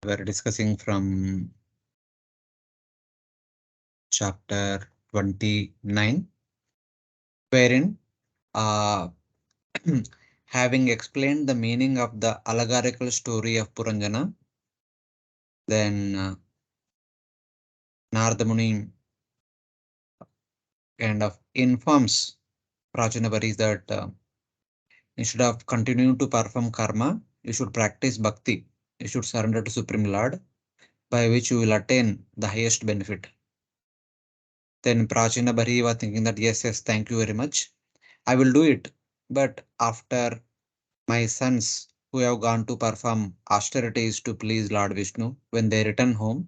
We're discussing from chapter 29, wherein uh, having explained the meaning of the allegorical story of Puranjana, then Narada Muni kind of informs Prajanaparis that instead of continuing to perform karma, you should practice bhakti. You should surrender to Supreme Lord, by which you will attain the highest benefit. Then Prachinabhari was thinking that yes, thank you very much. I will do it. But after my sons who have gone to perform austerities to please Lord Vishnu, when they return home,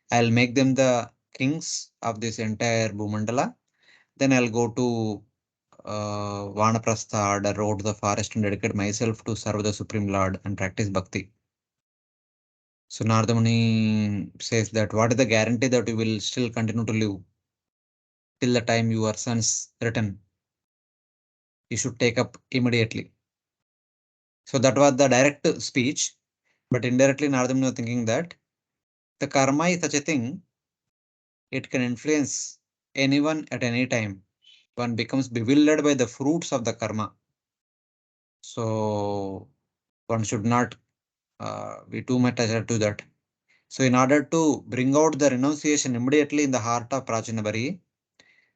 I'll make them the kings of this entire Bhumandala. Then I'll go to Vanaprastha or road to the forest and dedicate myself to serve the Supreme Lord and practice bhakti. So Narada Muni says that what is the guarantee that you will still continue to live till the time your sons return? You should take up immediately. So that was the direct speech, but indirectly Narada Muni was thinking that the karma is such a thing, it can influence anyone at any time. One becomes bewildered by the fruits of the karma. So one should not be too much attached to that. So in order to bring out the renunciation immediately in the heart of Prachinabari,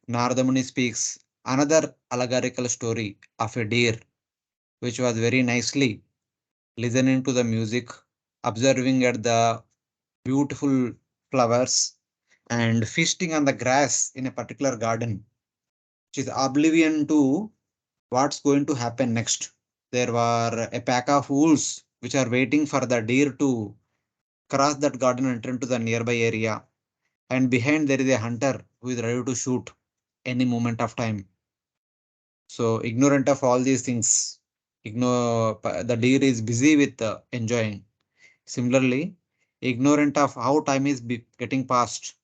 Narada Muni speaks another allegorical story of a deer, which was very nicely listening to the music, observing at the beautiful flowers, and feasting on the grass in a particular garden, which is oblivion to what's going to happen next. There were a pack of wolves which are waiting for the deer to cross that garden and enter into the nearby area. And behind there is a hunter who is ready to shoot any moment of time. So ignorant of all these things, the deer is busy with enjoying. Similarly, ignorant of how time is getting past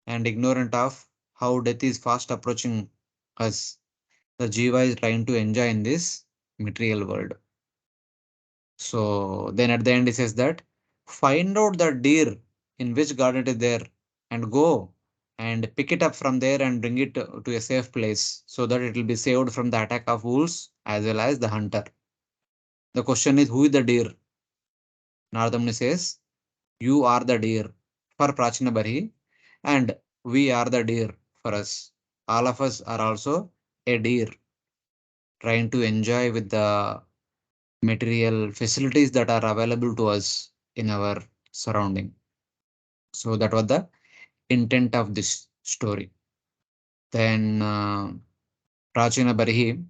and ignorant of how death is fast approaching us, the jiva is trying to enjoy in this material world. So then at the end, he says that find out the deer in which garden it is there and go and pick it up from there and bring it to a safe place so that it will be saved from the attack of wolves as well as the hunter. The question is, who is the deer? Narada Muni says, you are the deer for Prachinabari and we are the deer for us. All of us are also a deer trying to enjoy with the material facilities that are available to us in our surrounding. So that was the intent of this story. Then Prachina Barihi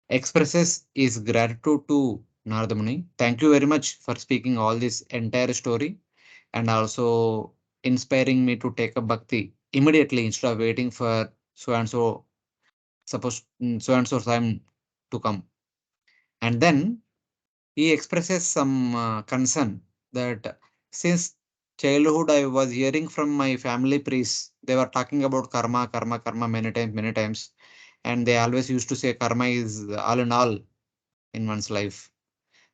expresses his gratitude to Narada Muni. Thank you very much for speaking all this entire story and also inspiring me to take up bhakti immediately instead of waiting for so and so so and so time to come. And then he expresses some concern that since childhood I was hearing from my family priests, they were talking about karma, karma, karma many times, and they always used to say karma is all in all in one's life.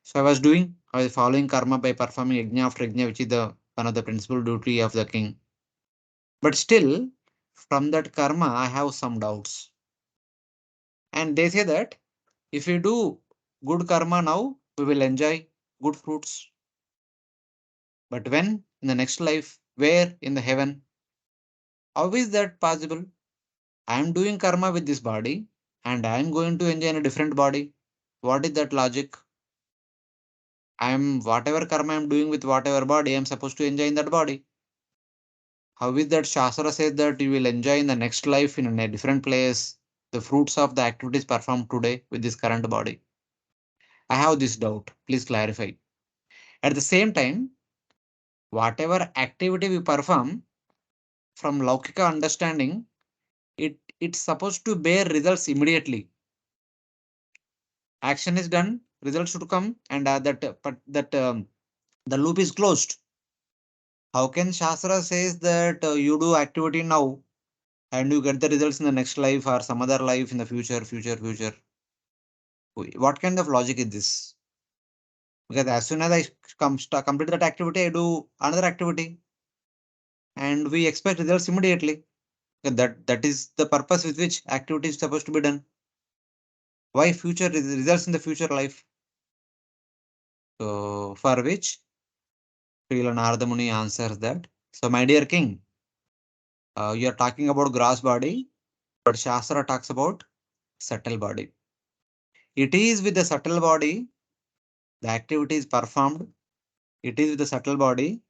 So I was following karma by performing yajna after yajna, which is the one of the principal duty of the king. But still, from that karma, I have some doubts. And they say that if we do good karma now, we will enjoy good fruits. But when? In the next life? Where? In the heaven? How is that possible? I am doing karma with this body and I am going to enjoy in a different body. What is that logic? I am whatever karma I am doing with whatever body, I am supposed to enjoy in that body. How is that Shastra says that you will enjoy in the next life in a different place the fruits of the activities performed today with this current body? I have this doubt. Please clarify. At the same time, whatever activity we perform from Laukika understanding, it's supposed to bear results immediately. Action is done, results should come, and that the loop is closed. How can Shastra says that you do activity now and you get the results in the next life or some other life in the future? What kind of logic is this? Because as soon as I complete that activity, I do another activity, and we expect results immediately. That is the purpose with which activity is supposed to be done. Why future results in the future life? So for which Srila Narada Muni answers that. So my dear king, you are talking about gross body, but Shastra talks about subtle body. It is with the subtle body the activity is performed. It is with the subtle body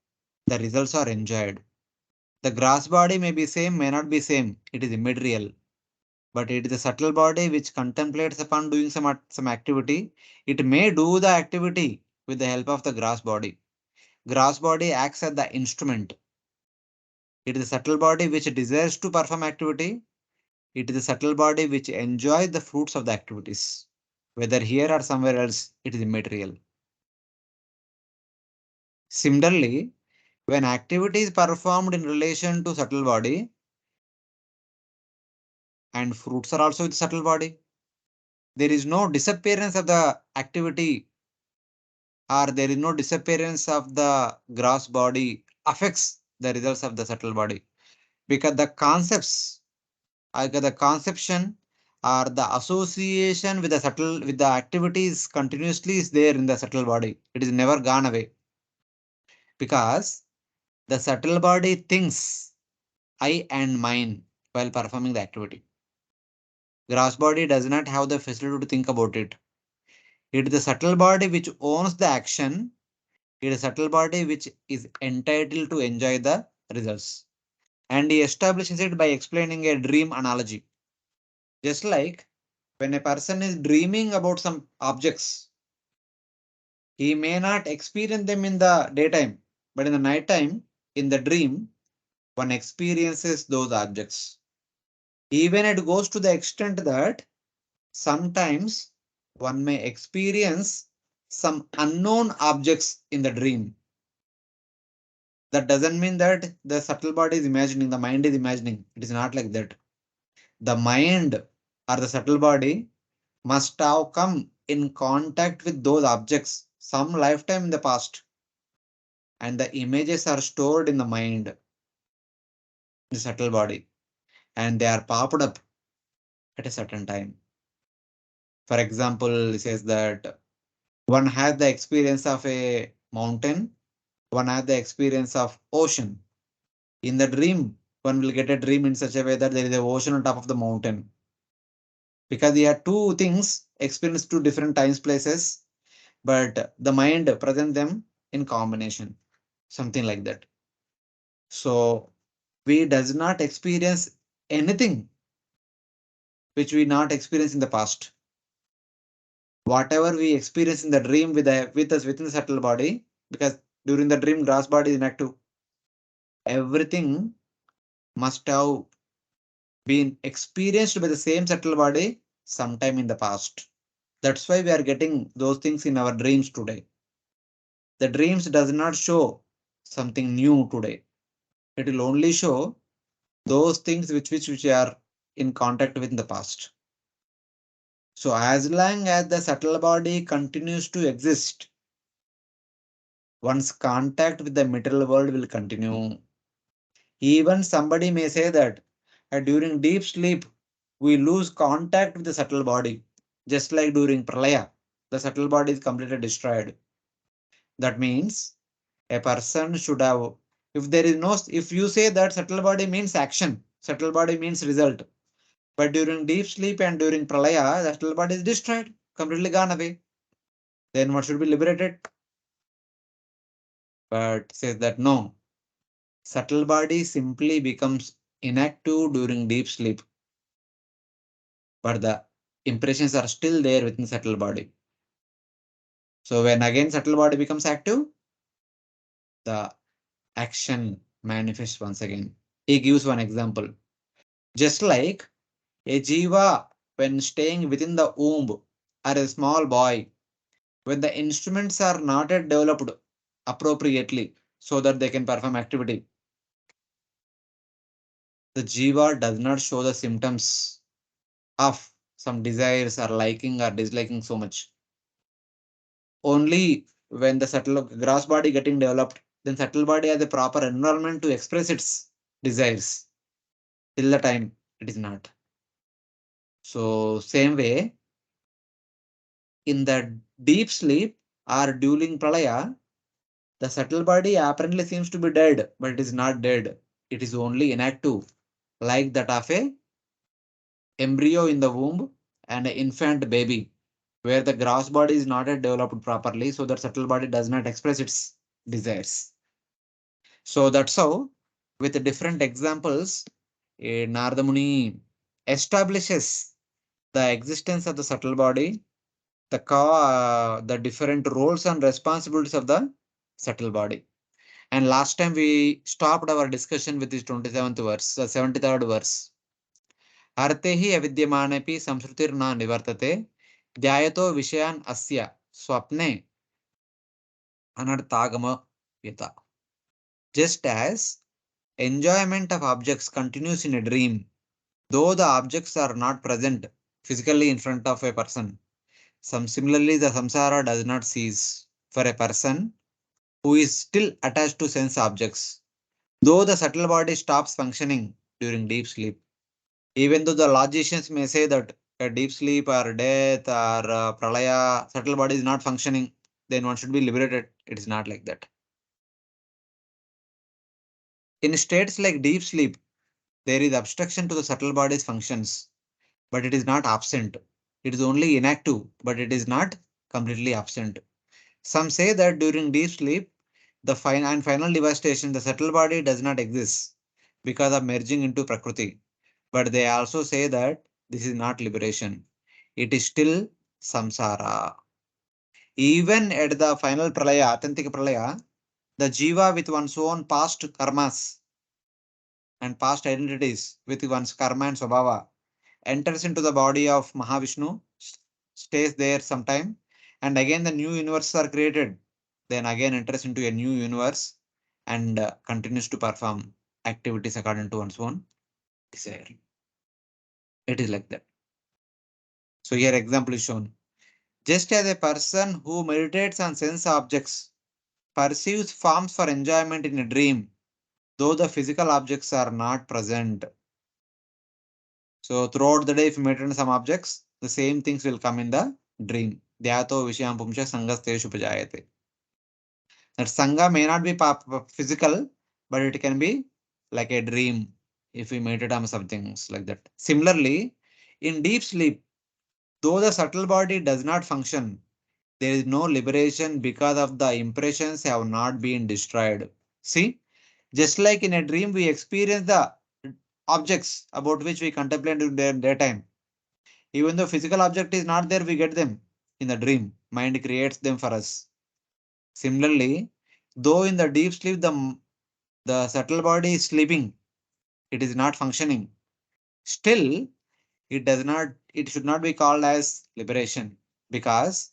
the results are enjoyed. The gross body may be same, may not be same. It is immaterial. But it is the subtle body which contemplates upon doing some activity. It may do the activity with the help of the gross body. Gross body acts as the instrument. It is the subtle body which desires to perform activity. It is the subtle body which enjoys the fruits of the activities. Whether here or somewhere else, it is immaterial. Similarly, when activity is performed in relation to subtle body and fruits are also with subtle body, there is no disappearance of the activity or there is no disappearance of the gross body affects the results of the subtle body because the concepts either the conception or the association with the subtle with the activities continuously is there in the subtle body. It is never gone away because the subtle body thinks I and mine while performing the activity. Gross body does not have the facility to think about it. It is the subtle body which owns the action. It is subtle body which is entitled to enjoy the results. And he establishes it by explaining a dream analogy. Just like when a person is dreaming about some objects, he may not experience them in the daytime, but in the nighttime, in the dream, one experiences those objects. Even it goes to the extent that sometimes one may experience some unknown objects in the dream. That doesn't mean that the subtle body is imagining, the mind is imagining. It is not like that. The mind or the subtle body must have come in contact with those objects some lifetime in the past, and the images are stored in the mind, the subtle body, and they are popped up at a certain time. For example, it says that one has the experience of a mountain, one has the experience of ocean. In the dream, one will get a dream in such a way that there is a ocean on top of the mountain. Because they are two things experienced two different times, places, but the mind present them in combination, something like that. So we does not experience anything which we not experience in the past. Whatever we experience in the dream with us within the subtle body, because during the dream gross body is inactive, everything must have been experienced by the same subtle body sometime in the past. That's why we are getting those things in our dreams today. The dreams does not show something new today. It will only show those things which are in contact with in the past. So as long as the subtle body continues to exist, one's contact with the material world will continue. Even somebody may say that during deep sleep, we lose contact with the subtle body, just like during pralaya, the subtle body is completely destroyed. That means a person should have, if there is no, if you say that subtle body means action, subtle body means result, but during deep sleep and during pralaya, the subtle body is destroyed, completely gone away. Then what should be liberated? But says that no, subtle body simply becomes inactive during deep sleep, but the impressions are still there within subtle body. So when again subtle body becomes active, the action manifests once again. He gives one example. Just like a jiva when staying within the womb or a small boy, when the instruments are not yet developed appropriately so that they can perform activity, the jiva does not show the symptoms of some desires or liking or disliking so much. Only when the subtle gross body getting developed, then subtle body has a proper environment to express its desires. Till the time it is not. So same way, in the deep sleep or during pralaya, the subtle body apparently seems to be dead, but it is not dead. It is only inactive, like that of a embryo in the womb and an infant baby, where the gross body is not yet developed properly, so that subtle body does not express its desires. So that's how, with the different examples, Narada Muni establishes the existence of the subtle body, the different roles and responsibilities of the subtle body. And last time we stopped our discussion with this 27th verse, 73rd verse. अर्थे हि अविद्यमानेऽपि संसृतिर्न निवर्तते ध्यायतो विषयान् अस्य स्वप्ने अनर्थागम यथा. Just as enjoyment of objects continues in a dream, though the objects are not present physically in front of a person, similarly the samsara does not cease for a person who is still attached to sense objects, though the subtle body stops functioning during deep sleep. Even though the logicians may say that a deep sleep or death or pralaya, subtle body is not functioning, then one should be liberated. It is not like that. In states like deep sleep, there is obstruction to the subtle body's functions, but it is not absent. It is only inactive, but it is not completely absent. Some say that during deep sleep, the final devastation, the subtle body does not exist because of merging into Prakriti. But they also say that this is not liberation. It is still samsara. Even at the final pralaya, authentic pralaya, the jiva with one's own past karmas and past identities with one's karma and swabhava enters into the body of Mahavishnu, stays there sometime, and again the new universes are created. Then again enters into a new universe and continues to perform activities according to one's own desire. It is like that. So here example is shown. Just as a person who meditates on sense objects perceives forms for enjoyment in a dream, though the physical objects are not present. So throughout the day, if you meditate on some objects, the same things will come in the dream. Dhyato vishayam pumsha sangasteshu pajayate. That sangha may not be physical, but it can be like a dream if we meditate on some things like that. Similarly, in deep sleep, though the subtle body does not function, there is no liberation because of the impressions have not been destroyed. See, just like in a dream, we experience the objects about which we contemplate in the daytime. Even though physical object is not there, we get them in the dream. Mind creates them for us. Similarly, though in the deep sleep, the subtle body is sleeping, it is not functioning. Still, it should not be called as liberation because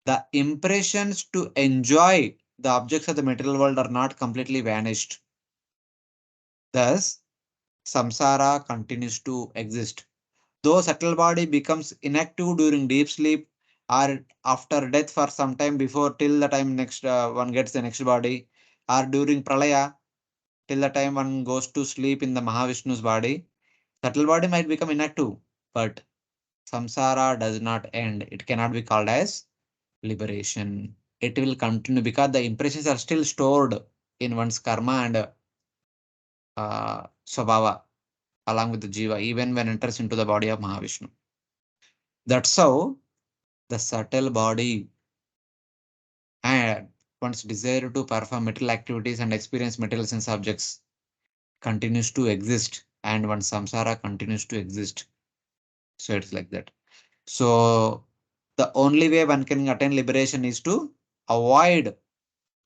the impressions to enjoy the objects of the material world are not completely vanished. Thus, samsara continues to exist. Though subtle body becomes inactive during deep sleep or after death for some time before till the time next one gets the next body, or during pralaya till the time one goes to sleep in the Mahavishnu's body, subtle body might become inactive, but samsara does not end. It cannot be called as liberation. It will continue because the impressions are still stored in one's karma and swabhava along with the jiva, even when enters into the body of Mahavishnu. That's how the subtle body and one's desire to perform material activities and experience material sense objects continues to exist, and one's samsara continues to exist. So it's like that. So the only way one can attain liberation is to avoid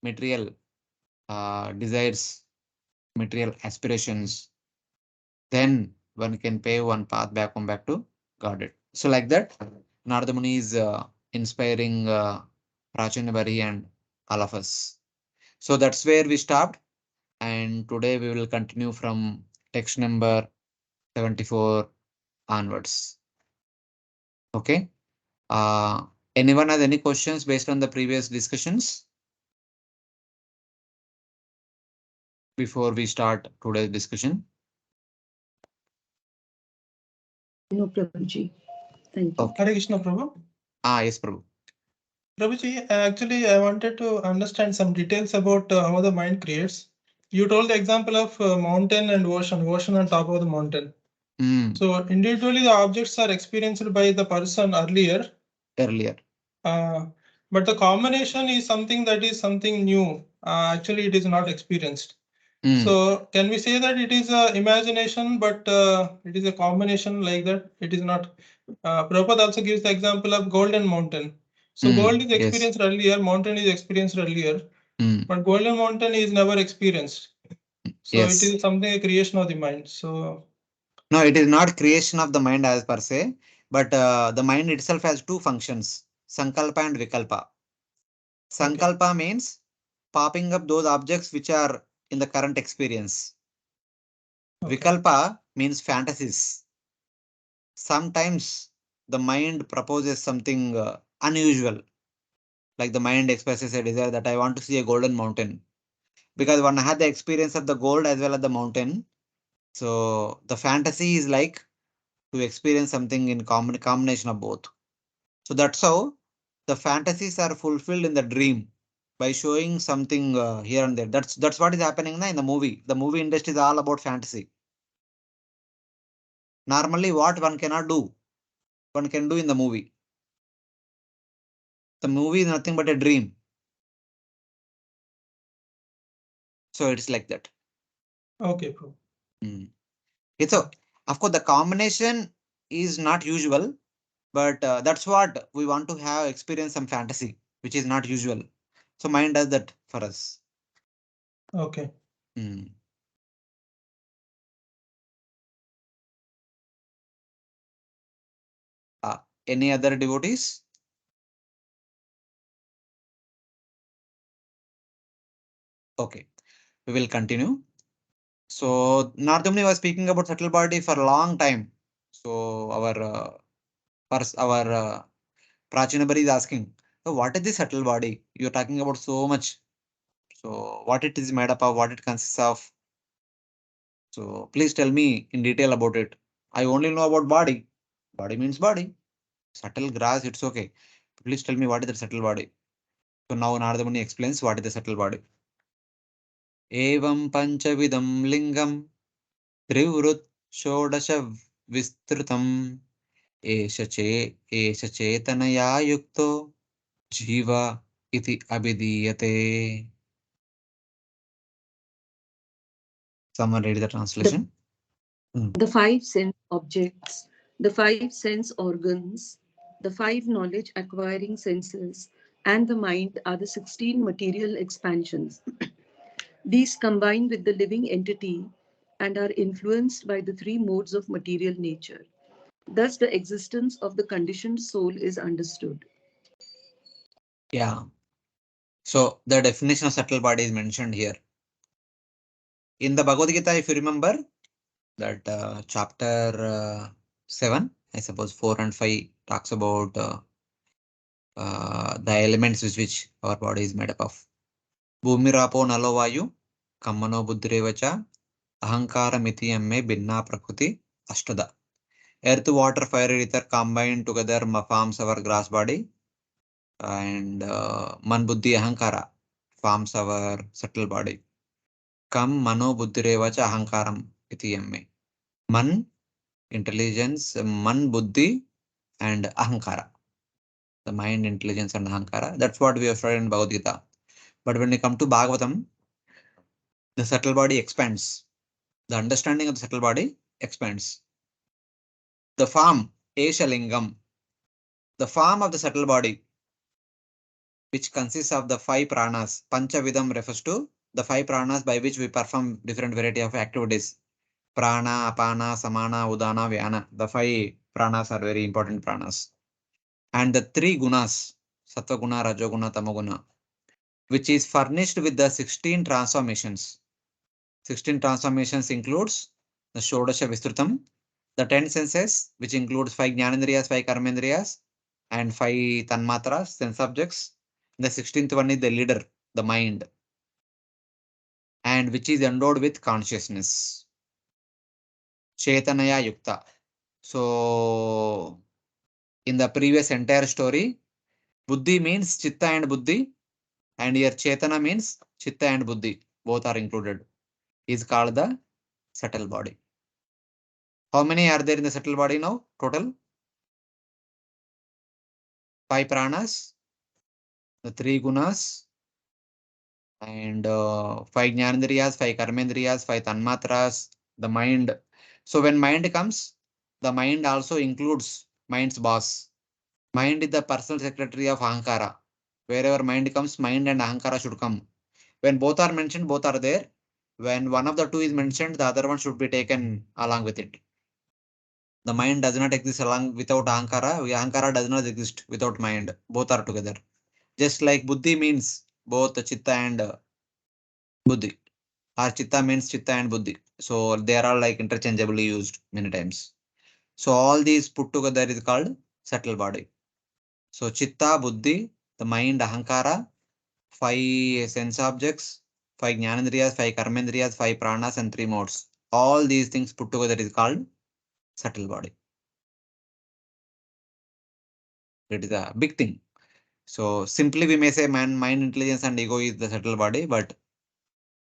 material desires, material aspirations. Then one can pave one path back to Godhead. So like that, Narada Muni is inspiring Prachina Bari and all of us. So that's where we stopped. And today we will continue from text number 74 onwards. Okay. Anyone has any questions based on the previous discussions before we start today's discussion? No, Prabhuji. Thank you. Okay. Hare Krishna, Prabhu. Yes, Prabhu. Prabhuji, actually, I wanted to understand some details about how the mind creates. You told the example of mountain and ocean on top of the mountain. Mm, So individually, the objects are experienced by the person earlier, earlier. uh, but the combination is something that is something new. Actually, it is not experienced. Mm, So can we say that it is a imagination, but it is a combination like that? It is not. Prabhupada also gives the example of golden mountain. So gold is yes. experienced earlier, mountain is experienced earlier, Mm, but golden mountain is never experienced. So it yes. is something a creation of the mind. So No, it is not creation of the mind as per se, but the mind itself has two functions, Sankalpa and Vikalpa. okay, Sankalpa means popping up those objects which are in the current experience. okay, Vikalpa means fantasies. Sometimes the mind proposes something unusual, like the mind expresses a desire that I want to see a golden mountain. Because one had the experience of the gold as well as the mountain. So the fantasy is like to experience something in combination of both. So that's how the fantasies are fulfilled in the dream by showing something here and there. That's what is happening now in the movie. The movie industry is all about fantasy. Normally, what one cannot do, one can do in the movie. The movie is nothing but a dream. So it's like that. okay, Prabhu. Mm. It's a, of course, the combination is not usual, but that's what we want to have experience some fantasy, which is not usual. So mind does that for us. Okay. Mm. Any other devotees? Okay, we will continue. So Nardumni was speaking about subtle body for a long time. So our Prachinabari is asking, so what is the subtle body? You're talking about so much. So what it is made up of, what it consists of. So please tell me in detail about it. I only know about body. Body means body. Subtle grass, it's okay. Please tell me what is the subtle body. So now Nardamuni explains what is the subtle body. Evam panchavidam lingam त्रिवृत् षोडश विस्तृतम् एष चेतनया युक्तो जीव इति अभिधीयते. Someone read the The, translation. Mm. the five sense objects, the five sense organs, the five knowledge acquiring senses, and the mind are the 16 material expansions. These combine with the living entity and are influenced by the three modes of material nature. Thus, the existence of the conditioned soul is understood. Yeah. So the definition of subtle body is mentioned here. In the Bhagavad Gita, if you remember that chapter 7, I suppose 4 and 5 talks about the elements with which our body is made up of. Bhumirapo nalo vayu, kammano buddhirevacha, ahankaramiti amme binna prakriti ashtada. Earth, water, fire, ether combined together forms our grass body, and man buddhi ahankara forms our subtle body. Kam mano buddhirevacha ahankaram iti amme. Man, intelligence, man buddhi, and ahankara. The mind, intelligence, and ahankara. That's what we have studied in Bhagavad Gita. But when we come to Bhagavatam, the subtle body expands. The understanding of the subtle body expands. The form, Eshalingam, the form of the subtle body, which consists of the five pranas. Panchavidam refers to the five pranas by which we perform different variety of activities. Prana, apana, samana, udana, vyana. The five pranas are very important pranas. And the three gunas, sattva guna, rajoguna, tamoguna, which is furnished with the 16 transformations. 16 transformations includes the Shodasha Vistrutam, the 10 senses, which includes 5 Jnanendriyas, 5 Karmendriyas, and 5 tanmatras, sense objects. The 16th one is the leader, the mind, and which is endowed with consciousness. Chetanaya Yukta. So, in the previous entire story, Buddhi means Chitta and Buddhi, and here Chetana means Chitta and Buddhi. Both are included. Is called the subtle body. How many are there in the subtle body now? Total? 5 pranas, the 3 gunas, and 5 jnanendriyas, 5 karmendriyas, 5 tanmatras, the mind. So when mind comes, the mind also includes mind's boss. Mind is the personal secretary of Ahankara. Wherever mind comes, mind and Ahankara should come. When both are mentioned, both are there. When one of the two is mentioned, the other one should be taken along with it. The mind does not exist along without Ahankara. Ahankara does not exist without mind. Both are together. Just like Buddhi means both Chitta and Buddhi. Or Chitta means Chitta and Buddhi. So they are all like interchangeably used many times. So all these put together is called subtle body. So Chitta, Buddhi, the mind, Ahankara, 5 sense objects, 5 jnanendriyas, 5 karmendriyas, 5 pranas, and 3 modes. All these things put together is called subtle body. It is a big thing. So simply we may say mind, intelligence, and ego is the subtle body, but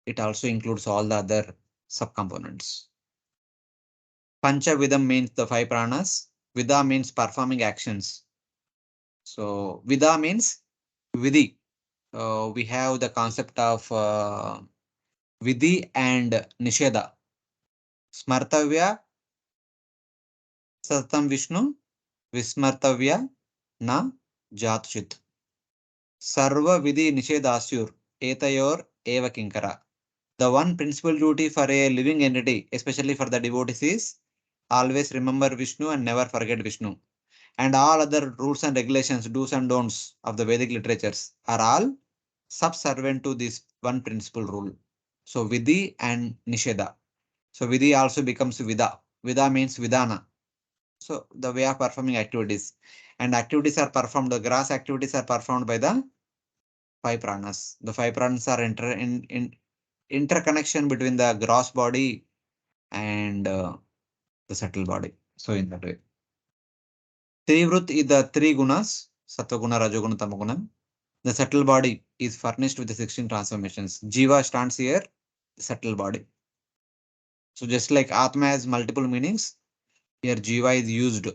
it also includes all the other subcomponents. Pancha Vidam means the 5 pranas. Vida means performing actions. So Vida means Vidhi. We have the concept of Vidhi and Nisheda. Smartavya Satam Vishnu Vismartavya Na Jatchit. Sarva Vidhi Nishedasyur Etayor Eva Kinkara. The one principal duty for a living entity, especially for the devotees, is always remember Vishnu and never forget Vishnu. And all other rules and regulations, do's and don'ts of the Vedic literatures are all subservient to this one principal rule. So Vidhi and Nisheda. So Vidhi also becomes Vida. Vida means Vidana. So the way of performing activities. And activities are performed, the gross activities are performed by the 5 pranas. The 5 pranas are interconnection between the gross body and the subtle body. So in that way. Trivrut is the 3 gunas, Sattva-guna, Rajoguna, Tamaguna. The subtle body is furnished with the 16 transformations. Jiva stands here, the subtle body. So just like Atma has multiple meanings, here Jiva is used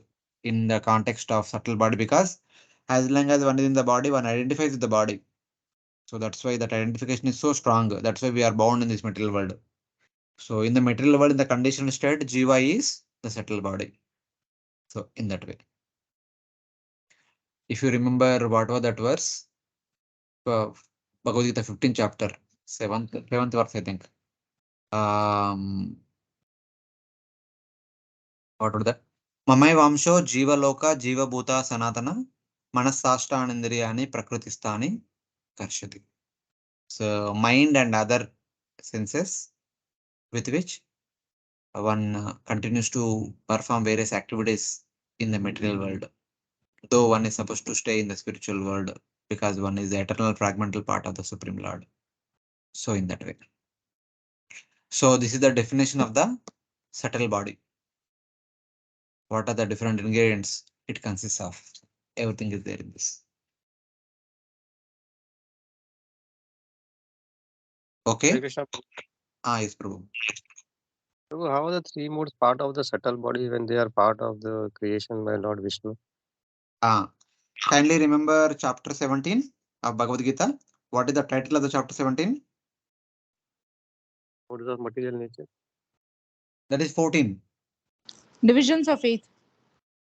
in the context of subtle body because as long as one is in the body, one identifies with the body. So that's why that identification is so strong. That's why we are bound in this material world. So in the material world, in the conditional state, Jiva is the subtle body. So in that way. If you remember what was that verse? Bhagavad Gita 15th chapter, 7th verse, I think. What was that? Mamai Vamsho Jiva Loka Jiva Bhuta Sanatana Manasashtanindriyani Prakrutistani Karshati. So mind and other senses with which one continues to perform various activities in the material world. Though one is supposed to stay in the spiritual world because one is the eternal fragmental part of the Supreme Lord. So in that way. So this is the definition of the subtle body. What are the different ingredients it consists of? Everything is there in this. Hare Okay. Krishna. Yes, Prabhu. Prabhu, how are the three modes part of the subtle body when they are part of the creation by Lord Vishnu? Kindly remember chapter 17 of Bhagavad Gita. What is the title of the chapter 17? Modes of material nature. That is 14. Divisions of faith.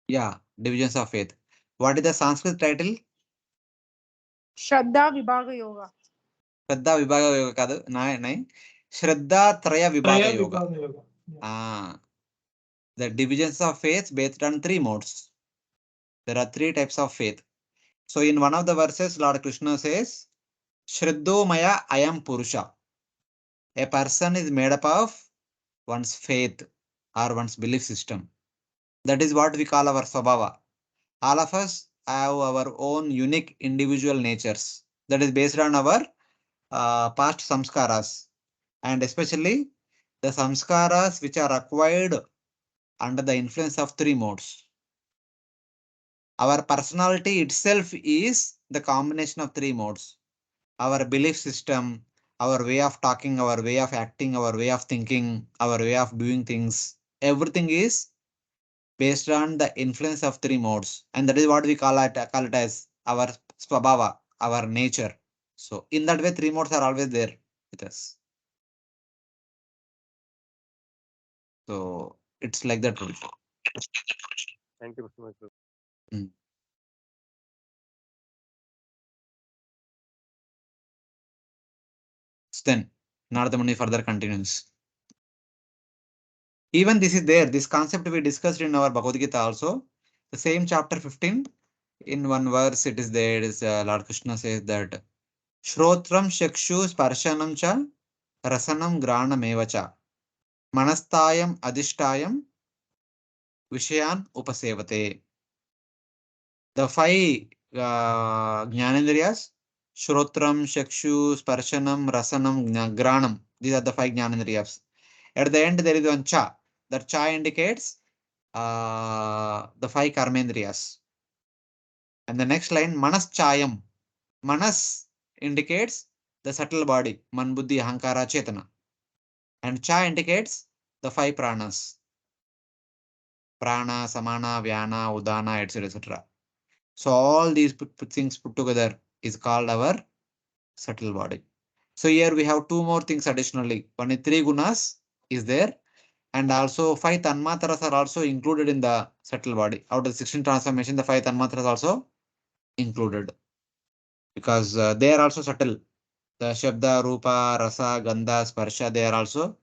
Yeah, divisions of faith. What is the Sanskrit title? Shraddha Vibhaga Yoga. Shraddha Vibhaga Yoga kadu. Nai. Shraddha Traya Vibhaga Traya Yoga. Vibhaga Yoga. Yeah. The divisions of faith based on 3 modes. There are 3 types of faith. So in one of the verses, Lord Krishna says, Shraddho Maya Ayam Purusha. A person is made up of one's faith or one's belief system. That is what we call our Swabhava. All of us have our own unique individual natures that is based on our past samskaras, and especially the samskaras which are acquired under the influence of three modes. Our personality itself is the combination of three modes. Our belief system, our way of talking, our way of acting, our way of thinking, our way of doing things, everything is based on the influence of three modes. And that is what we call it as our swabhava, our nature. So in that way, three modes are always there with us. So it's like that. Thank you so much. Mm. Then Narada Muni further continues. Even this is there. This concept we discussed in our Bhagavad Gita also. The same chapter 15. In one verse, it is there. It is Lord Krishna says that Shrotram Shakshu Sparshanam cha Rasanam Granam Evacha Manastayam Adishtayam Vishayan Upasevate. The five Jnanendriyas, Shrotram, Shakshu, Sparshanam, Rasanam, Granam. These are the five Jnanendriyas. At the end, there is one Cha. That Cha indicates the five Karmendriyas. And the next line, Manas Chayam. Manas indicates the subtle body, Man, Buddhi, Ahankara, Chetana. And Cha indicates the five pranas. Prana, Samana, Vyana, Udana, etc. etc. So all these things put together is called our subtle body. So here we have two more things additionally. One is three gunas is there, and also five tanmatras are also included in the subtle body. Out of the 16 transformation, the five tanmatras also included because they are also subtle. The Shabda, Rupa, Rasa, Gandha, Sparsha, they are also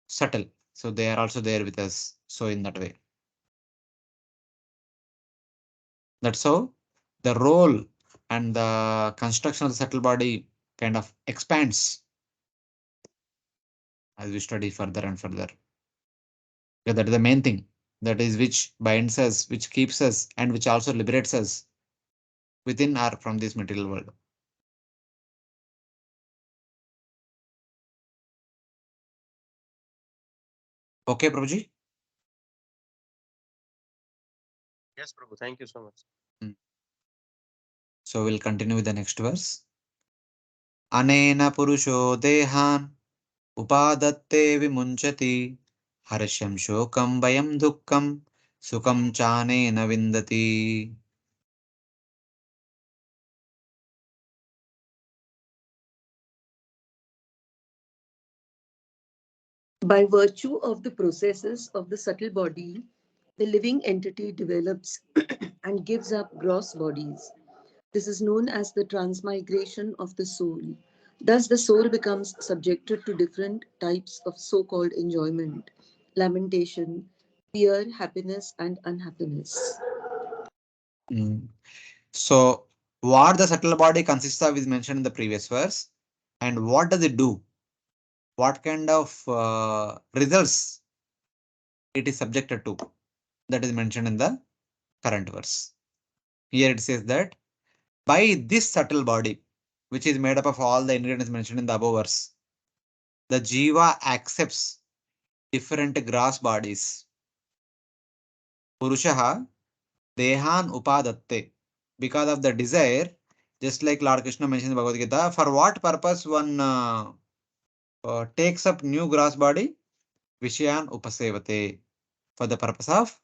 subtle. So they are also there with us. So in that way. That's how the role and the construction of the subtle body kind of expands as we study further and further. Yeah, that is the main thing. That is which binds us, which keeps us, and which also liberates us within or from this material world. Okay, Prabhuji? Yes, Prabhu. Thank you so much. So we'll continue with the next verse. Anena purusho dehan upadatte vimunchati harsham shokam vayam dukkam sukam chanena vindati. By virtue of the processes of the subtle body, the living entity develops and gives up gross bodies. This is known as the transmigration of the soul. Thus, the soul becomes subjected to different types of so called enjoyment, lamentation, fear, happiness, and unhappiness. Mm. So what the subtle body consists of is mentioned in the previous verse. And what does it do? What kind of results it is subjected to? That is mentioned in the current verse. Here it says that by this subtle body, which is made up of all the ingredients mentioned in the above verse, the jiva accepts different gross bodies. Purushaha dehan upadatte. Because of the desire, just like Lord Krishna mentions in Bhagavad Gita, for what purpose one takes up new gross body? Vishayan upasevate. For the purpose of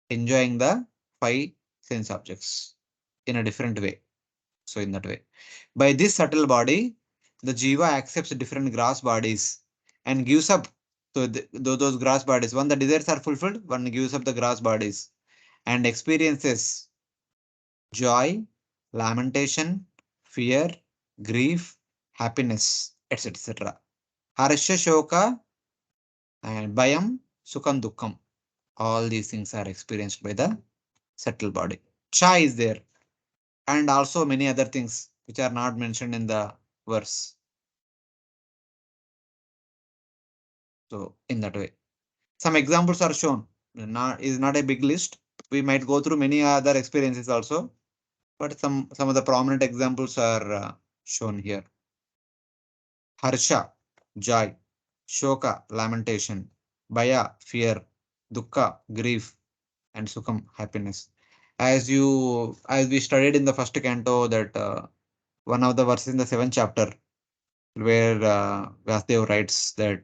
enjoying the five sense objects in a different way. So in that way, by this subtle body, the jiva accepts different gross bodies and gives up those gross bodies. When the desires are fulfilled, one gives up the gross bodies and experiences joy, lamentation, fear, grief, happiness, etc. etc. Harsha, shoka, and bayam, sukham, dukkham. All these things are experienced by the subtle body. Cha is there, and also many other things which are not mentioned in the verse. So in that way, some examples are shown. Is not a big list. We might go through many other experiences also, but some of the prominent examples are shown here. Harsha, joy. Shoka, lamentation. Bhaya, fear. Dukkha, grief. And Sukham, happiness. As we studied in the first canto, that one of the verses in the seventh chapter, where Vyasdev writes that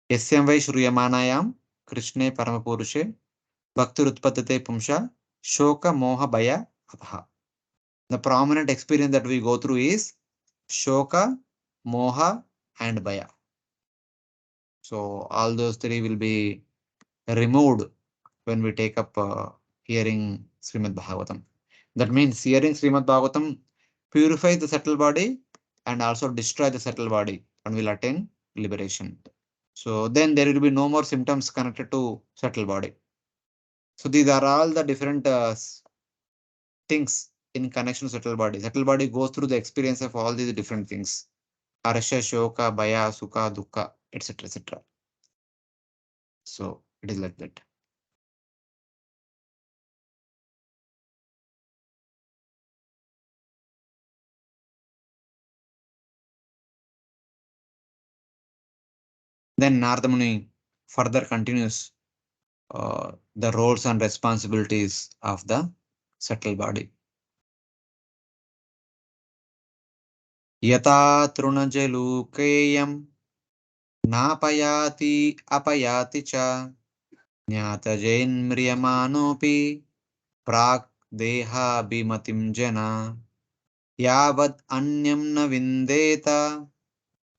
Yasyam vai shruyamanayam Krishne paramapurushe bhaktirutpatate pumsha shoka moha bhaya abha. The prominent experience that we go through is shoka, moha, and bhaya. So all those three will be removed when we take up hearing Srimad Bhagavatam. That means hearing Srimad Bhagavatam purifies the subtle body and also destroy the subtle body and will attain liberation. So then there will be no more symptoms connected to subtle body. So these are all the different things in connection to subtle body. Subtle body goes through the experience of all these different things. Harsha, Shoka, Bhaya, Sukha, Dukkha, etc. etc. So it is like that. Then Narada Muni further continues the roles and responsibilities of the subtle body. Yata trunajalookeyam napayati apayati cha jnatajainmriyamanopi prak deha bimatim jana yavat anyam na vindeta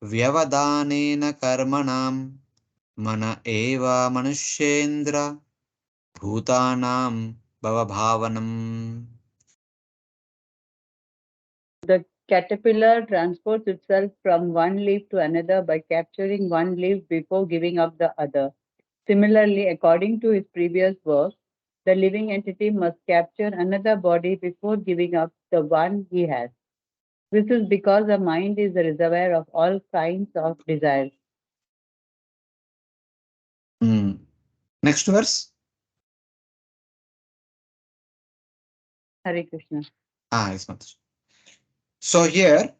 vyavadhanena karmanam mana eva manushendra bhutanam bhavabhavanam. The caterpillar transports itself from one leaf to another by capturing one leaf before giving up the other. Similarly, according to his previous work, the living entity must capture another body before giving up the one he has. This is because the mind is the reservoir of all kinds of desires. Next verse. Hare Krishna. Yes, Mataji. So here,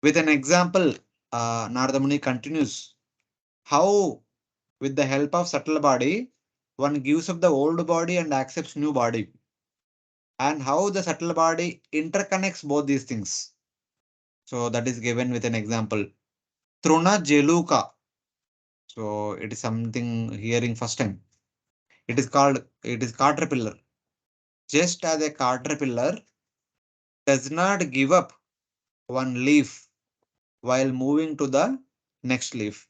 with an example, Narada Muni continues how, with the help of subtle body, one gives up the old body and accepts new body, and how the subtle body interconnects both these things. So that is given with an example. Truna Jeluka. So it is something hearing first time. It is caterpillar. Just as a caterpillar does not give up one leaf while moving to the next leaf.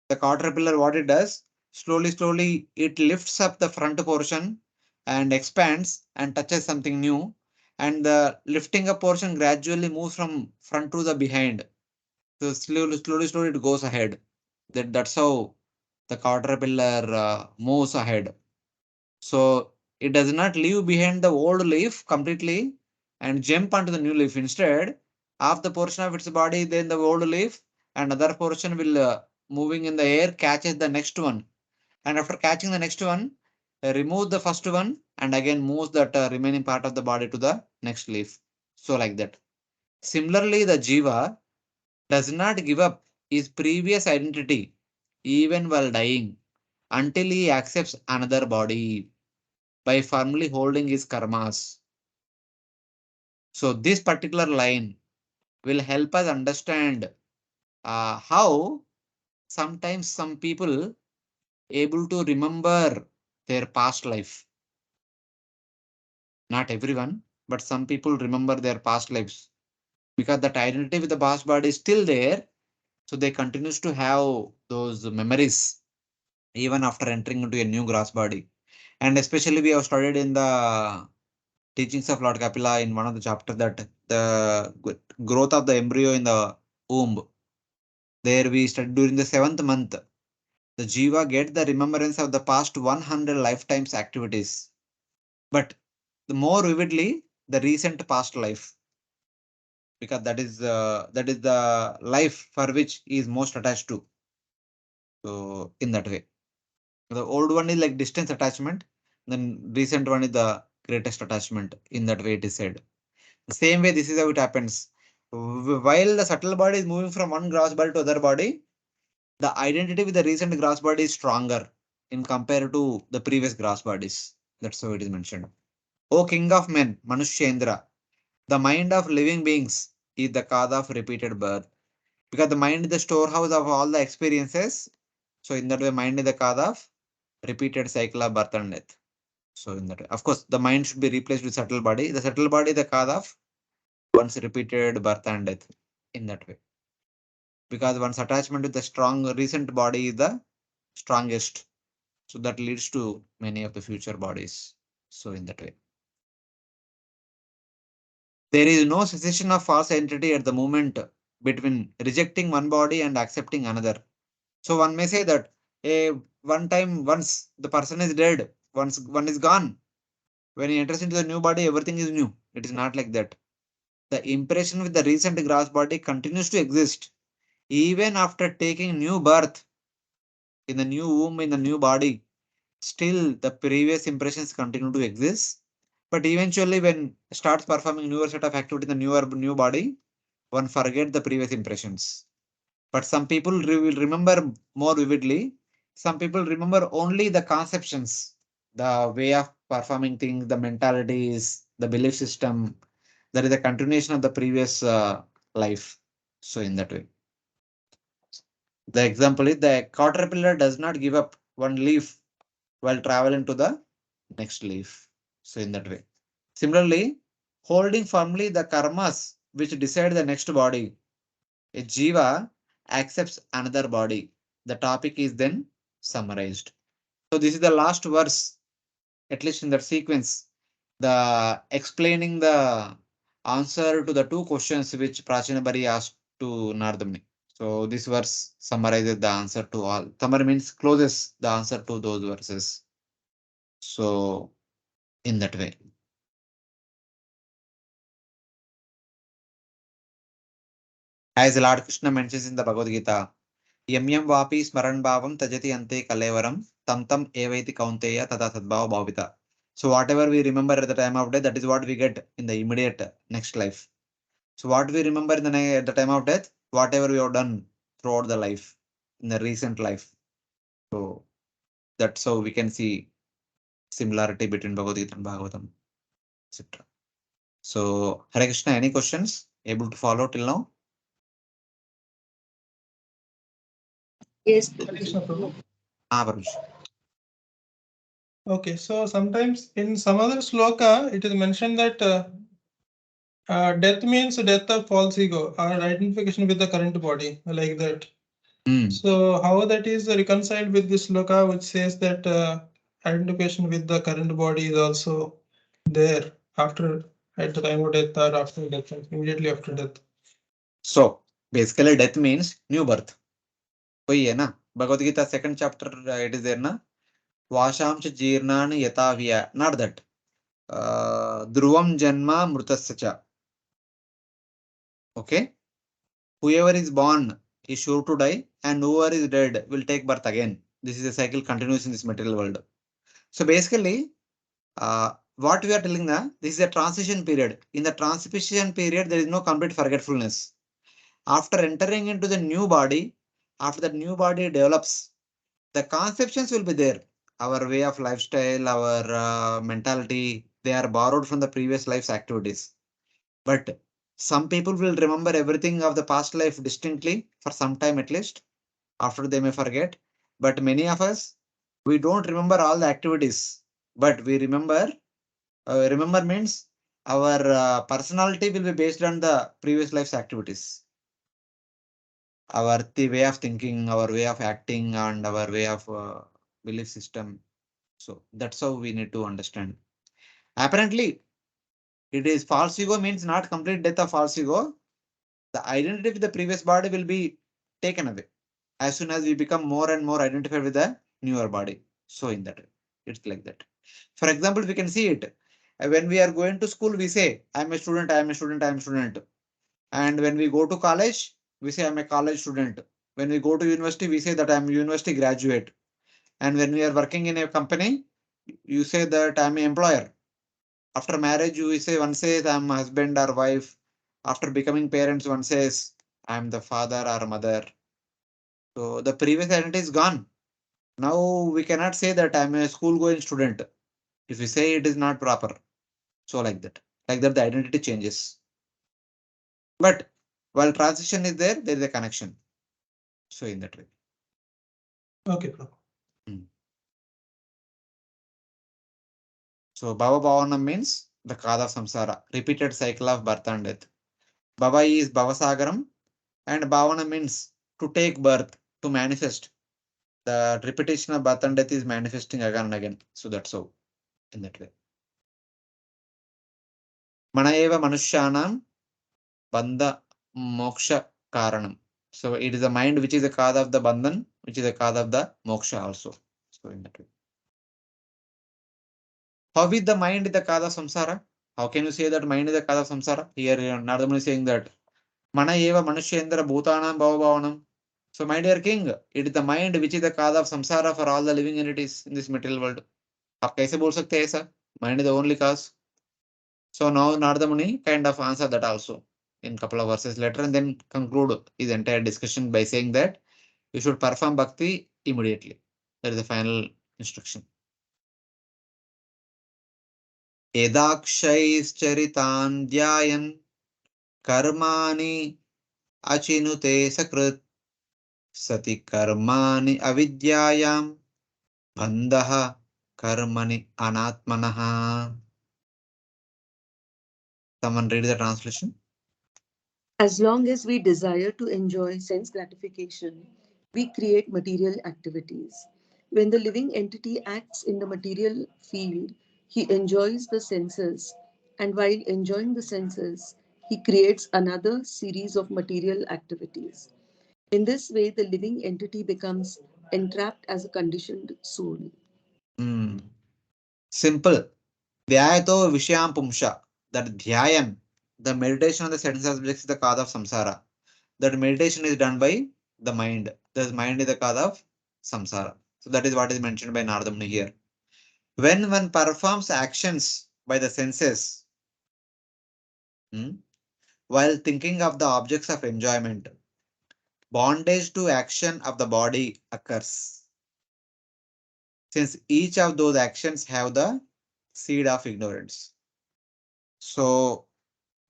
The caterpillar, what it does, slowly, it lifts up the front portion and expands and touches something new. And the lifting up portion gradually moves from front to the behind. So slowly, it goes ahead. That's how the caterpillar moves ahead. So it does not leave behind the old leaf completely and jump onto the new leaf. Instead, half the portion of its body, then the old leaf, and other portion will moving in the air catches the next one. And after catching the next one, remove the first one and again moves that remaining part of the body to the next leaf. So like that. Similarly, the jiva does not give up his previous identity even while dying until he accepts another body by firmly holding his karmas. So this particular line will help us understand how sometimes some people able to remember their past life. Not everyone, but some people remember their past lives because that identity with the past body is still there. So they continues to have those memories even after entering into a new grass body. And especially we have studied in the teachings of Lord Kapila in one of the chapters that the growth of the embryo in the womb. There we studied during the 7th month. The jiva get the remembrance of the past 100 lifetimes activities, but the more vividly the recent past life, because that is the life for which he is most attached to. So in that way, the old one is like distance attachment, then recent one is the greatest attachment. In that way it is said. The same way, this is how it happens. While the subtle body is moving from one gross body to other body, the identity with the recent gross body is stronger in compared to the previous gross bodies. That's how it is mentioned. O king of men, Manushyendra, the mind of living beings is the cause of repeated birth. Because the mind is the storehouse of all the experiences. So in that way, mind is the cause of repeated cycle of birth and death. So in that way, of course, the mind should be replaced with subtle body. The subtle body is the cause of one's repeated birth and death. In that way, because one's attachment with the strong recent body is the strongest. So that leads to many of the future bodies. So in that way, there is no cessation of false identity at the moment between rejecting one body and accepting another. So one may say that one time once the person is dead, once one is gone, when he enters into the new body, everything is new. It is not like that. The impression with the recent gross body continues to exist even after taking new birth in the new womb in the new body. Still, the previous impressions continue to exist. But eventually, when starts performing newer set of activity in the new body, one forget the previous impressions. But some people will remember more vividly. Some people remember only the conceptions, the way of performing things, the mentalities, the belief system. That is a continuation of the previous life. So in that way, the example is the caterpillar does not give up one leaf while traveling to the next leaf. So in that way. Similarly, holding firmly the karmas which decide the next body, a jiva accepts another body. The topic is then summarized. So this is the last verse, at least in that sequence, the explaining the answer to the two questions which Prachinabari asked to Nardamni. So this verse summarizes the answer to all. Summary means closes the answer to those verses. So in that way. As Lord Krishna mentions in the Bhagavad Gita, Yam yam vapi smaran bhavam tajati ante kalevaram tam tam evaiti kaunteya tata sadbhava bhavita. So whatever we remember at the time of death, that is what we get in the immediate next life. So what we remember in at the time of death, whatever we have done throughout the life, in the recent life. So that's how we can see similarity between Bhagavad Gita and Bhagavatam, etc. So Hare Krishna, any questions? Able to follow till now? Yes, Krishna Prabhu. Varush. Okay, so sometimes in some other sloka, it is mentioned that death means death of false ego or identification with the current body, like that. So how that is reconciled with this sloka, which says that identification with the current body is also there after at the time of death or after death, immediately after death. So basically, death means new birth. वही है ना Bhagavad Gita second chapter it is there ना वाशांश जीर्णानि यथा विया not that ध्रुवम जन्मा मृतस्य च okay whoever is born is sure to die and whoever is dead will take birth again. This is a cycle continues in this material world. So basically what we are telling now, this is a transition period. In the transition period there is no complete forgetfulness. After entering into the new body, after the new body develops, the conceptions will be there. Our way of lifestyle, our mentality, they are borrowed from the previous life's activities. But some people will remember everything of the past life distinctly for some time at least. After they may forget. But many of us, we don't remember all the activities. But we remember, remember means our personality will be based on the previous life's activities. Our the way of thinking, our way of acting, and our way of belief system. So that's how we need to understand. Apparently, it is false ego means not complete death of false ego. The identity with the previous body will be taken away as soon as we become more and more identified with the newer body. So in that way, it's like that. For example, we can see it. When we are going to school, we say, I'm a student, I'm a student, I'm a student. And when we go to college, we say, I'm a college student. When we go to university, we say that I'm a university graduate. And when we are working in a company, you say that I'm an employer. After marriage, you say one says I'm husband or wife. After becoming parents, one says I'm the father or mother. So the previous identity is gone. Now we cannot say that I'm a school going student. If we say it is not proper. So like that the identity changes. But while transition is there is a connection. So in that way. Okay, Prabhu. So Bhava Bhavanam means the cause of samsara, repeated cycle of birth and death. Bhava is Bhavasagaram and Bhavana means to take birth, to manifest. The repetition of birth and death is manifesting again and again. So that's how in that way. Mana eva manushyanam bandha moksha karanam. So it is the mind which is the cause of the bandhan, which is the cause of the moksha also. So in that way. How is the mind the cause of samsara? How can you say that mind is the cause of samsara? Here Narada is saying that Mana eva manushyendra bhutanam bhavavanam. So my dear king, it is the mind which is the cause of samsara for all the living entities in this material world. आप कैसे बोल सकते हैं ऐसा? Mind is the only cause. So now Narada Muni kind of answer that also in couple of verses later and then conclude his entire discussion by saying that you should perform bhakti immediately. That is the final instruction. Edakshaischaritan dhyayan karmani achinute sakrit sati karmani avidyayam bandha karmani anatmanaha. Someone read the translation. As long as we desire to enjoy sense gratification, we create material activities. When the living entity acts in the material field, he enjoys the senses, and while enjoying the senses, he creates another series of material activities. In this way, the living entity becomes entrapped as a conditioned soul. Simple. Dhyayato Vishayam Pumsha. That Dhyayan, the meditation on the sense subjects is the cause of samsara. That meditation is done by the mind. The mind is the cause of samsara. So that is what is mentioned by Narada Muni here. When one performs actions by the senses, while thinking of the objects of enjoyment, bondage to action of the body occurs. Since each of those actions have the seed of ignorance. So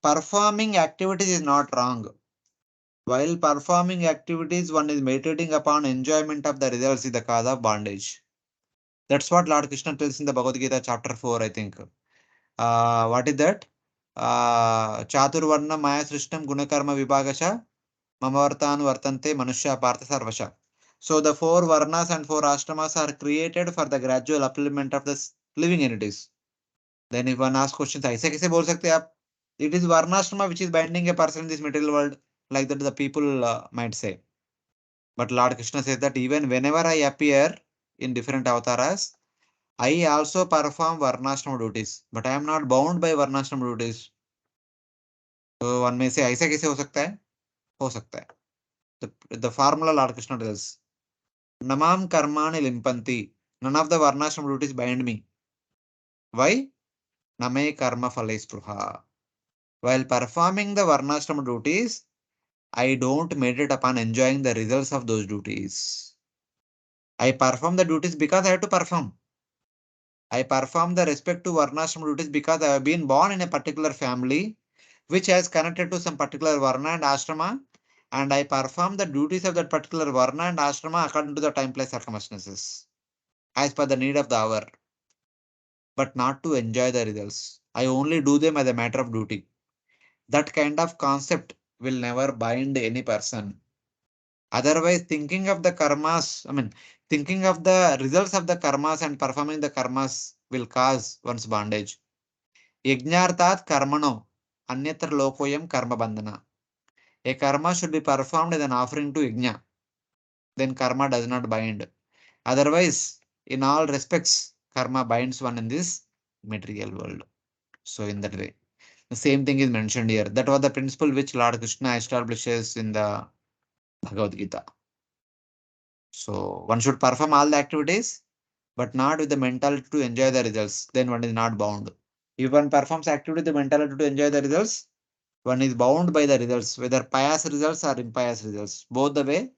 performing activities is not wrong. While performing activities, one is meditating upon enjoyment of the results is the cause of bondage. That's what Lord Krishna tells in the Bhagavad Gita chapter 4, I think. What is that? Chaturvarna Maya Srishtam Gunakarma Vibhagasha Mamavartan Vartante Manushya Partha Sarvasha. So the four varnas and four ashramas are created for the gradual upliftment of the living entities. Then if one asks questions, ऐसे कैसे बोल सकते हैं आप? It is varnashrama which is binding a person in this material world, like that the people might say. But Lord Krishna says that even whenever I appear in different avatars, I also perform varnashrama duties, but I am not bound by varnashrama duties. So one may say, ऐसा कैसे हो सकता है? हो सकता है. The formula Lord Krishna tells. Namam karmani limpanti. None of the varnashrama duties bind me. Why? Name karma phalai spruha. While performing the varnashrama duties, I don't meditate upon enjoying the results of those duties. I perform the duties because I have to perform. I perform the respective varnashrama duties because I have been born in a particular family which has connected to some particular varna and ashrama, and I perform the duties of that particular varna and ashrama according to the time place circumstances as per the need of the hour, but not to enjoy the results. I only do them as a matter of duty. That kind of concept will never bind any person. Otherwise, thinking of the karmas, thinking of the results of the karmas and performing the karmas will cause one's bondage. Yajnartat karmano, anyatra lokoyam karma bandhana. A karma should be performed as an offering to yajna. Then karma does not bind. Otherwise, in all respects, karma binds one in this material world. So in that way, the same thing is mentioned here. That was the principle which Lord Krishna establishes in the Bhagavad Gita. So one should perform all the activities, but not with the mentality to enjoy the results, then one is not bound. If one performs activity with the mentality to enjoy the results, one is bound by the results, whether pious results or impious results. Both the way,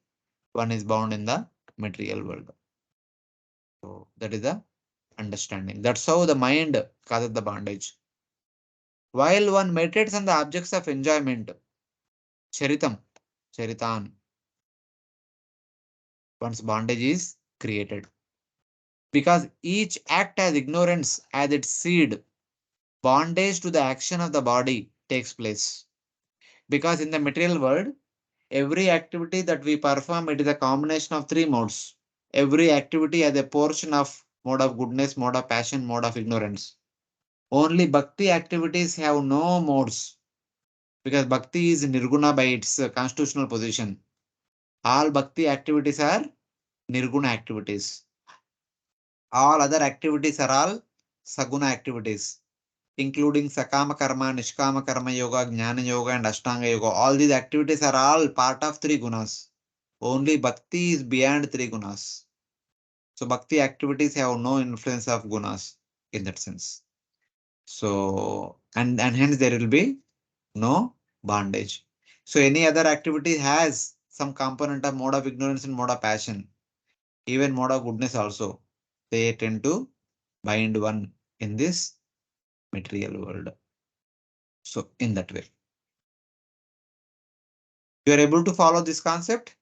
one is bound in the material world. So that is the understanding. That's how the mind causes the bondage. While one meditates on the objects of enjoyment, charitam, charitan, one's bondage is created. Because each act has ignorance as its seed, bondage to the action of the body takes place. Because in the material world, every activity that we perform, it is a combination of three modes. Every activity has a portion of mode of goodness, mode of passion, mode of ignorance. Only bhakti activities have no modes because bhakti is nirguna by its constitutional position. All bhakti activities are nirguna activities. All other activities are all saguna activities, including sakama karma, nishkama karma yoga, jnana yoga, and ashtanga yoga. All these activities are all part of three gunas. Only bhakti is beyond three gunas. So bhakti activities have no influence of gunas in that sense. So and hence there will be no bondage. So any other activity has some component of mode of ignorance and mode of passion, even mode of goodness also. They tend to bind one in this material world. So in that way, you are able to follow this concept.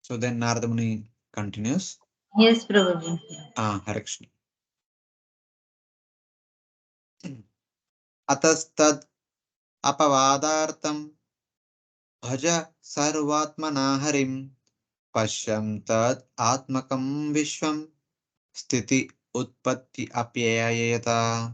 So then Narada Muni continues. Yes, Prabhuji. Hare Krishna. Atastad apavadartam भज सर्वात्मना हरिं पश्यं तत् आत्मकं विश्वं स्थिति उत्पत्ति अप्ययता.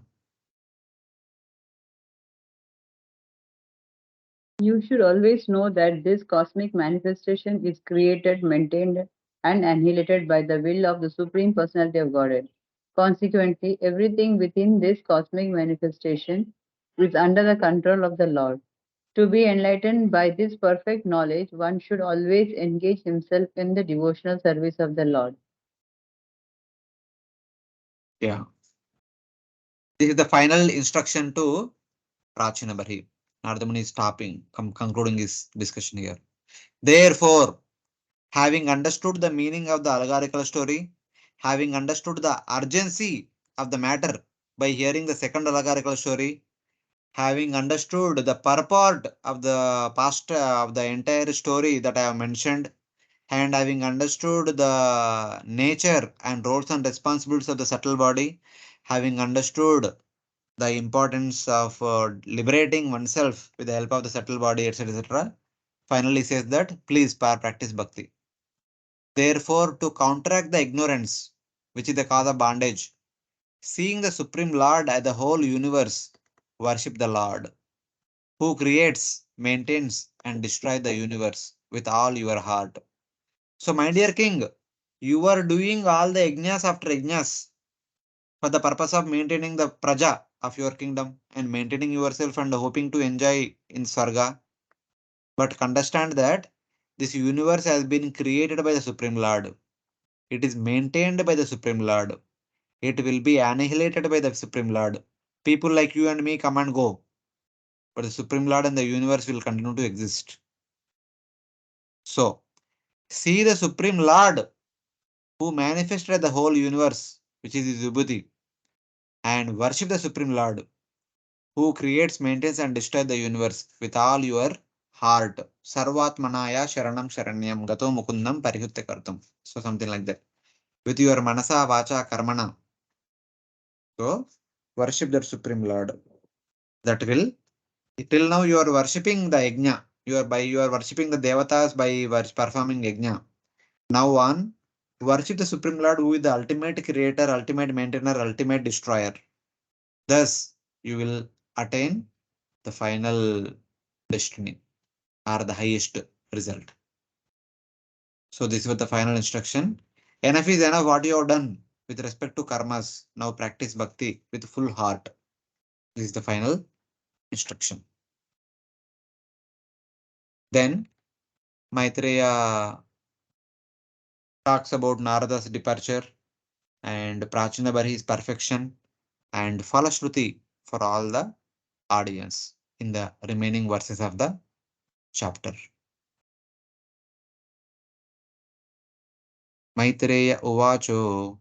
You should always know that this cosmic manifestation is created, maintained, and annihilated by the will of the Supreme Personality of Godhead. Consequently, everything within this cosmic manifestation is under the control of the Lord. To be enlightened by this perfect knowledge, one should always engage himself in the devotional service of the Lord. Yeah. This is the final instruction to Prachina Bari. Narada Muni is stopping, concluding his discussion here. Therefore, having understood the meaning of the allegorical story, having understood the urgency of the matter by hearing the second allegorical story, having understood the purport of the past of the entire story that I have mentioned, and having understood the nature and roles and responsibilities of the subtle body, having understood the importance of liberating oneself with the help of the subtle body, etc., etc., finally says that please practice bhakti. Therefore, to counteract the ignorance, which is the cause of bondage, seeing the Supreme Lord as the whole universe, worship the Lord, who creates, maintains, and destroys the universe with all your heart. So, my dear king, you are doing all the yajnas after yajnas for the purpose of maintaining the praja of your kingdom and maintaining yourself and hoping to enjoy in Swarga. But understand that this universe has been created by the Supreme Lord. It is maintained by the Supreme Lord. It will be annihilated by the Supreme Lord. People like you and me come and go, but the Supreme Lord and the universe will continue to exist. So, see the Supreme Lord who manifested the whole universe, which is his Vibhuti, and worship the Supreme Lord who creates, maintains, and destroys the universe with all your heart. Sarvatmanaya Sharanam Sharanyam Gato Mukundam Parihutte Kartum. So, something like that. With your Manasa Vacha Karmana. So, worship that Supreme Lord. That will, till now you are worshipping the Yajna. You are worshipping the Devatas by performing Yajna. Now on, worship the Supreme Lord who is the ultimate creator, ultimate maintainer, ultimate destroyer. Thus, you will attain the final destiny or the highest result. So this was the final instruction. Enough is enough what you have done with respect to karmas. Now practice bhakti with full heart. This is the final instruction. Then Maitreya talks about Narada's departure and Prachinabari's perfection and phalasruti for all the audience in the remaining verses of the chapter. Maitreya uvacho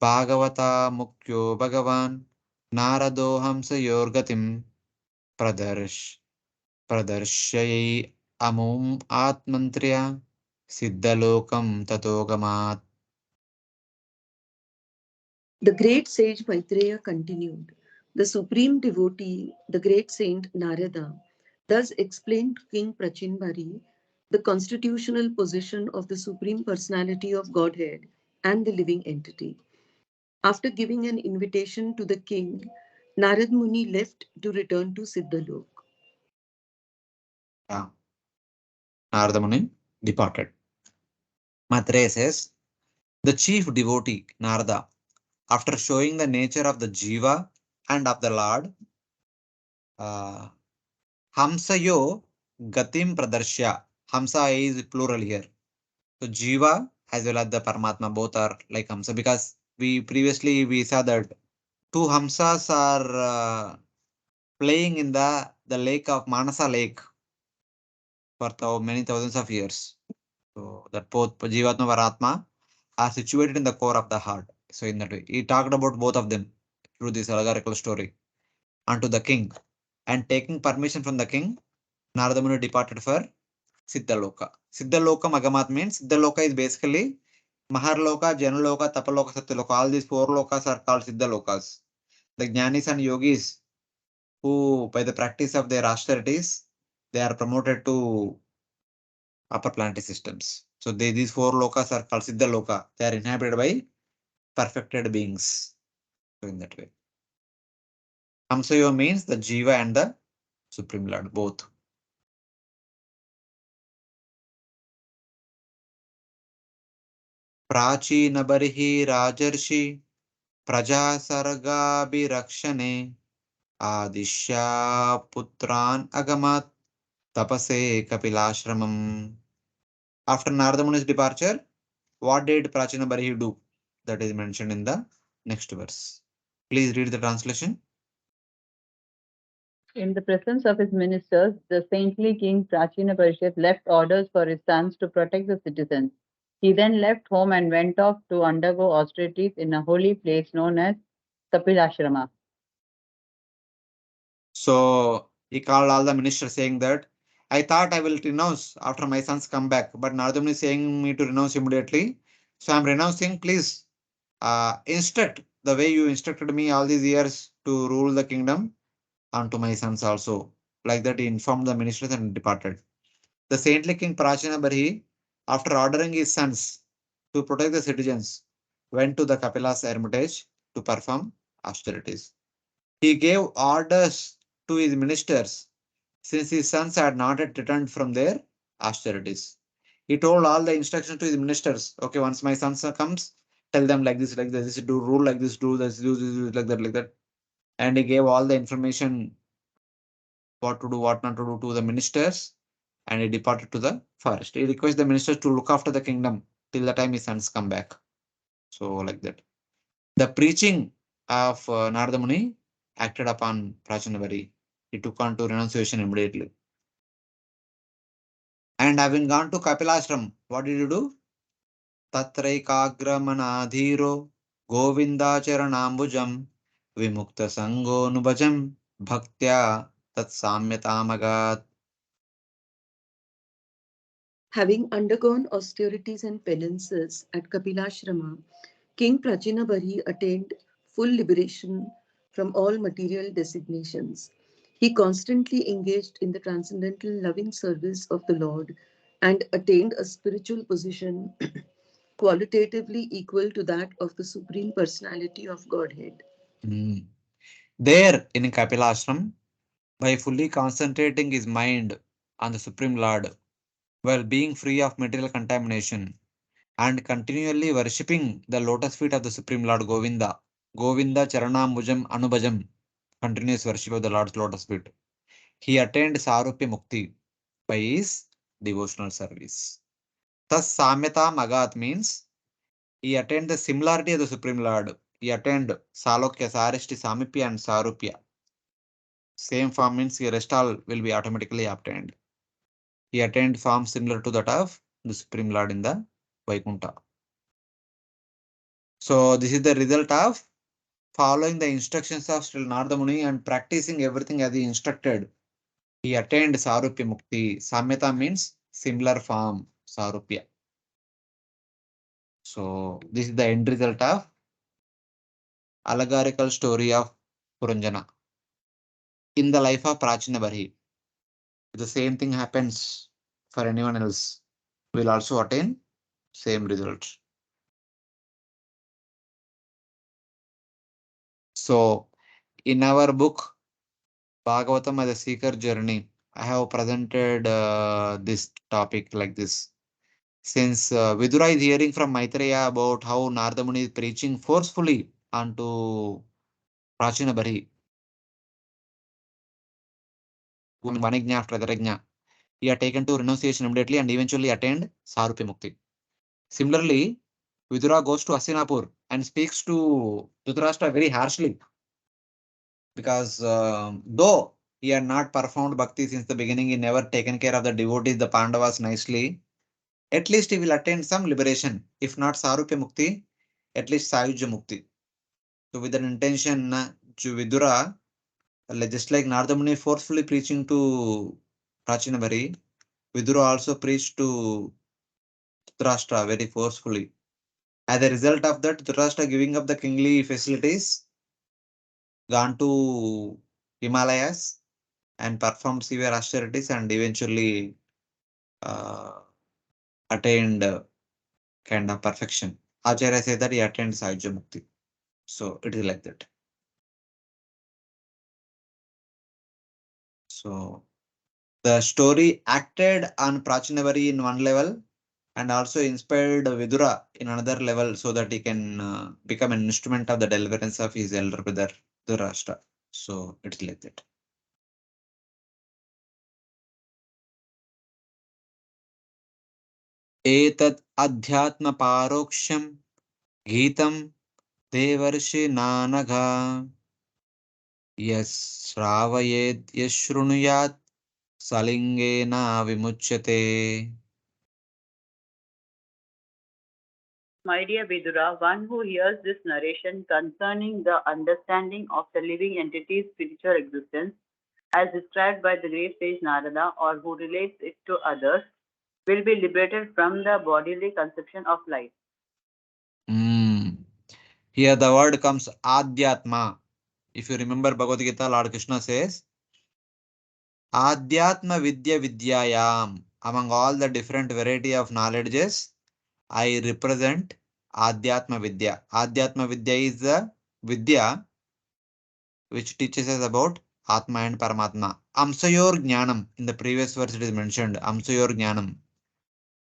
Bhagavata mukyo Bhagavan Narado hamsayorgatim pradarshayai amum atmantriya siddhalokam tatogamat. The great sage Maitreya continued. The supreme devotee, the great saint Narada, thus explained to King Prachinbari the constitutional position of the supreme personality of Godhead and the living entity. After giving an invitation to the king, Narad Muni left to return to Siddhalok. Narada Muni departed. Maitreya says, the chief devotee, Narada, after showing the nature of the Jiva and of the Lord, Hamsayo Gatim Pradarshya. Hamsa is plural here. So Jiva as well as the Paramatma both are like Hamsa, because we previously saw that two Hamsas are playing in the lake of Manasa lake for many thousands of years. So that both Jivatma and Paratma are situated in the core of the heart. So in that way, he talked about both of them through this allegorical story unto the king. And taking permission from the king, Narada Muni departed for Siddhaloka. Siddhaloka Magamat means Siddhaloka is basically Maharloka, Janaloka, Tapaloka, Satyaloka. All these four lokas are called Siddhalokas. The Jnanis and Yogis who, by the practice of their austerities, they are promoted to upper planetary systems. So these four lokas are called Siddhaloka. They are inhabited by perfected beings. So in that way. Hamsayo means the Jiva and the Supreme Lord, both. Prachinabarihi Rajarshi Praja Sargabhirakshane Adishya Putran Agamat Tapase Kapilashramam. After Narada Muni's departure, what did Prachinabarihi do? That is mentioned in the next verse. Please read the translation. In the presence of his ministers, the saintly king Prachina Parishad left orders for his sons to protect the citizens. He then left home and went off to undergo austerities in a holy place known as Kapilashrama. So he called all the ministers saying that, I thought I will renounce after my sons come back, but Narada Muni is saying me to renounce immediately. So I'm renouncing, please instruct the way you instructed me all these years to rule the kingdom unto my sons also. Like that he informed the ministers and departed. The saintly king Prachinabari, after ordering his sons to protect the citizens, went to the Kapila's hermitage to perform austerities. He gave orders to his ministers since his sons had not yet returned from their austerities. He told all the instructions to his ministers. Okay, once my sons comes, tell them like this, do rule like this, do this, do this, like that. And he gave all the information, what to do, what not to do to the ministers, and he departed to the forest. He requested the ministers to look after the kingdom till the time his sons come back. So like that. The preaching of Narada Muni acted upon Prachinabari. He took on to renunciation immediately. And having gone to Kapilashram, what did he do? Tatraikagramanadhiro Govindacharanambujam Vimukta Sangonubhajam Bhaktya Tatsamyatamagat. Having undergone austerities and penances at Kapilashrama, King Prachinabari attained full liberation from all material designations. He constantly engaged in the transcendental loving service of the Lord and attained a spiritual position qualitatively equal to that of the Supreme Personality of Godhead. There in Kapilashram, by fully concentrating his mind on the Supreme Lord, while being free of material contamination, and continually worshipping the lotus feet of the Supreme Lord Govinda, Govinda Charanambujam Anubhajam, continuous worship of the Lord's lotus feet. He attained Sarupya Mukti by his devotional service. Thus, Samyata Magat means he attained the similarity of the Supreme Lord. He attained Salokya, Sarishti, Samipya, and Sarupya. Same form means the rest all will be automatically obtained. He attained form similar to that of the Supreme Lord in the Vaikuntha. So, this is the result of following the instructions of Sri Narada Muni and practicing everything as he instructed. He attained Sarupya Mukti. Samyata means similar form, Sarupya. So, this is the end result of allegorical story of Puranjana. In the life of Prachina Barhi, the same thing happens for anyone else, will also attain same result. So, in our book, Bhagavatam as a Seeker Journey, I have presented this topic like this. Since Vidura is hearing from Maitreya about how Narada Muni is preaching forcefully onto Prachina Bari, one yajna after other yajna, he had taken to renunciation immediately and eventually attained Sarupya Mukti. Similarly, Vidura goes to Hastinapur and speaks to Dhritarashtra very harshly because though he had not performed bhakti since the beginning, he never taken care of the devotees, the Pandavas nicely. At least he will attain some liberation, if not Sarupya Mukti, at least Sayujya Mukti. So with an intention, Vidura, just like Narada Muni forcefully preaching to Prachinabari, Vidura also preached to Dhritarashtra very forcefully. As a result of that, Dhritarashtra giving up the kingly facilities, gone to Himalayas and performed severe austerities and eventually uh, attained kind of perfection. Acharya said that he attained Sayujya Mukti. So it is like that. So the story acted on Prachinavari in one level and also inspired Vidura in another level so that he can become an instrument of the deliverance of his elder brother, Dhritarashtra. So it's like that. Etat adhyatma paroksham gītam devarshi nanaga yas shravayet yashrunuyat salingena vimuchyate. My dear Vidura, one who hears this narration concerning the understanding of the living entity's spiritual existence, as described by the great sage Narada, or who relates it to others, will be liberated from the bodily conception of life. Here the word comes Adhyatma. If you remember Bhagavad Gita, Lord Krishna says, Adhyatma Vidya Vidyayam. Among all the different variety of knowledges, I represent Adhyatma Vidya. Adhyatma Vidya is the Vidya which teaches us about Atma and Paramatma. Amsayor Jnanam. In the previous verse it is mentioned, Amsayor Jnanam.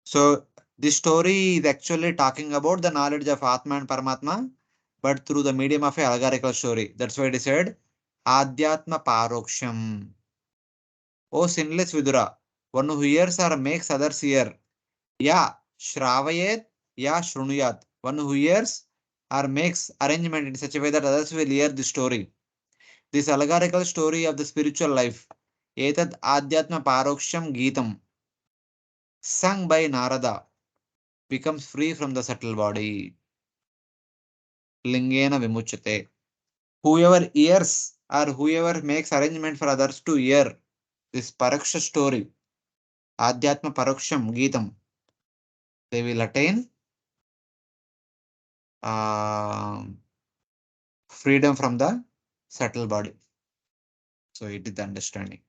So this story is actually talking about the knowledge of Atma and Paramatma, but through the medium of a allegorical story. That's why it is said, Adhyatma Paroksham. O sinless Vidura, one who hears or makes others hear. Ya Shravayet, Ya Shrunuyat. One who hears or makes arrangement in such a way that others will hear the story. This allegorical story of the spiritual life. Etad Adhyatma Paroksham Geetam. Sung by Narada. Becomes free from the subtle body. Lingena Vimuchate. Whoever hears or whoever makes arrangement for others to hear this Paraksha story, Adhyatma Paraksham Geetam, they will attain freedom from the subtle body. So it is the understanding.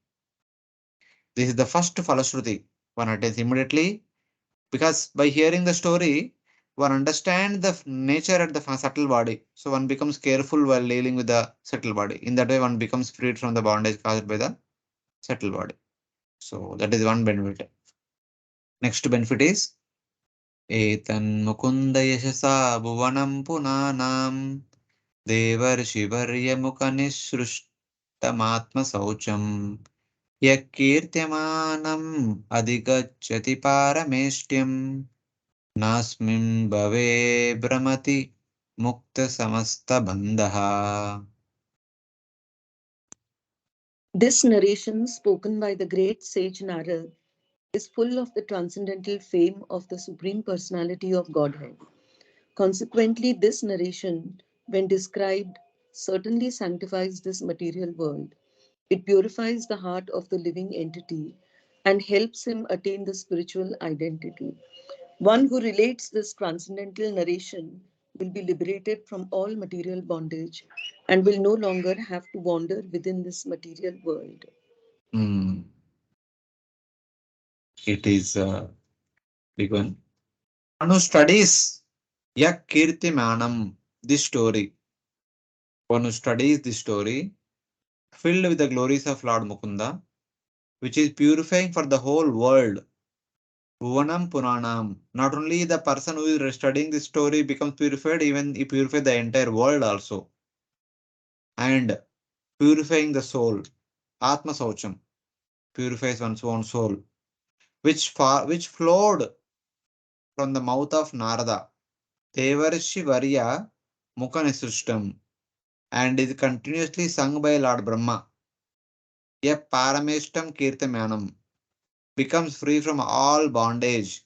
This is the first phalasruti. One attains immediately because by hearing the story, one understands the nature at the subtle body. So one becomes careful while dealing with the subtle body. In that way, one becomes freed from the bondage caused by the subtle body. So that is one benefit. Next benefit is Etan Mukunda Yashasa Bhuvanam Punanam Devar Shivarya Mukanisrushtamatma Saucham यत्कीर्त्यमानम् अधिगच्छति पारमेष्ट्यम् नास्मिन् भवे भ्रमति मुक्तसमस्तबन्धः. This narration, spoken by the great sage Narada, is full of the transcendental fame of the Supreme Personality of Godhead. Consequently, this narration, when described, certainly sanctifies this material world. It purifies the heart of the living entity and helps him attain the spiritual identity. One who relates this transcendental narration will be liberated from all material bondage and will no longer have to wander within this material world. Hmm. It is a big one. One who studies Yakirtimanam, this story. One who studies this story, filled with the glories of Lord Mukunda, which is purifying for the whole world. Bhuvanam Puranam. Not only the person who is studying this story becomes purified, even he purifies the entire world also. And purifying the soul. Atma Saucham purifies one's own soul, which flowed from the mouth of Narada, Devarshi Varya Mukhanisrishtam, and is continuously sung by Lord Brahma. A Parameshtam Kirtamanam becomes free from all bondage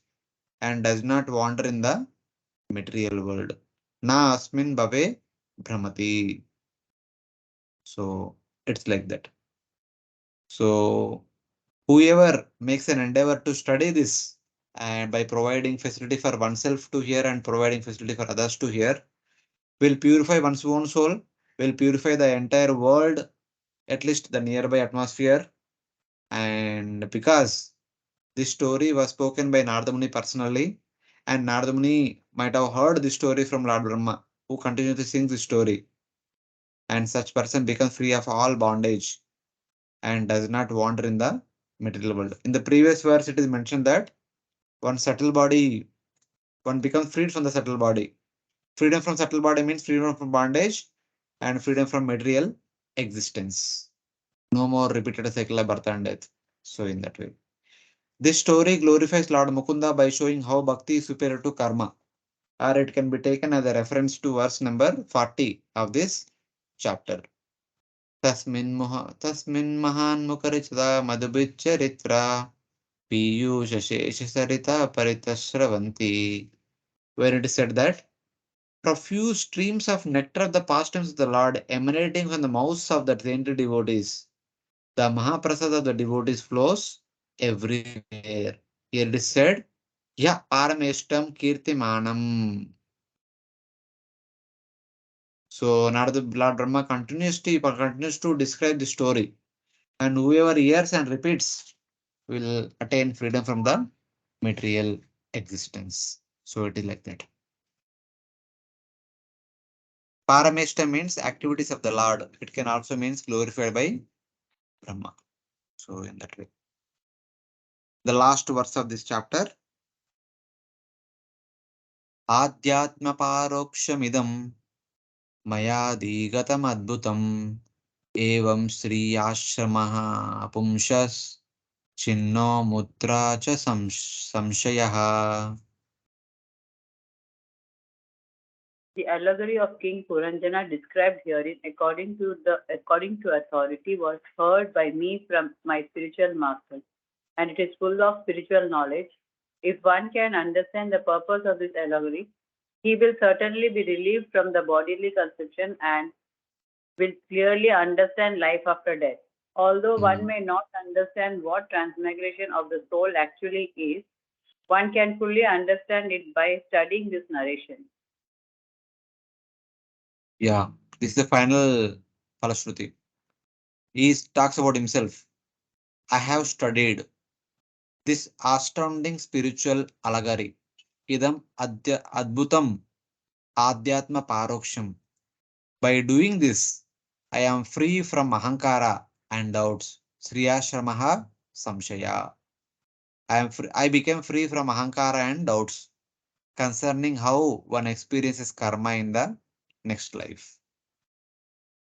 and does not wander in the material world. Na asmin bhave brahmati. So it's like that. So whoever makes an endeavor to study this and by providing facility for oneself to hear and providing facility for others to hear will purify one's own soul, will purify the entire world, at least the nearby atmosphere. And because this story was spoken by Narada Muni personally, and Narada Muni might have heard this story from Lord Brahma, who continues to sing this story, and such person becomes free of all bondage and does not wander in the material world. In the previous verse, it is mentioned that one subtle body, one becomes freed from the subtle body. Freedom from subtle body means freedom from bondage and freedom from material existence. No more repeated cycle of birth and death. So in that way. This story glorifies Lord Mukunda by showing how bhakti is superior to karma, or it can be taken as a reference to verse number 40 of this chapter. तस्मिन् महान्मुखरिचिता मधुभिच्चरित्रा पीयूषशेषसरिता परितस्रवन्ति. Where it is said that profuse streams of nectar of the pastimes of the Lord emanating from the mouths of the saintly devotees. The Mahaprasad of the devotees flows everywhere. Here it is said, Ya Parameshtam Kirtimanam. So Narada Lord Brahma continues to describe the story. And whoever hears and repeats will attain freedom from the material existence. So it is like that. Parameshta means activities of the Lord. It can also means glorified by Brahma. So in that way. The last verse of this chapter. Adhyatma paroksham मयाधिगतम् अद्भुतम् एवं श्री आश्रमः पुंसः छिन्नो मुद्रा च संशयः. The allegory of King Puranjana described herein, according to authority, was heard by me from my spiritual master, and it is full of spiritual knowledge. If one can understand the purpose of this allegory, he will certainly be relieved from the bodily conception and will clearly understand life after death. Although one may not understand what transmigration of the soul actually is, one can fully understand it by studying this narration. Yeah, this is the final phalasruti. He talks about himself. I have studied this astounding spiritual allegory. Idam adbhutam adhyatma paroksham. By doing this, I am free from ahankara and doubts. Sriyashramaha samshaya. I became free from ahankara and doubts concerning how one experiences karma in the next life.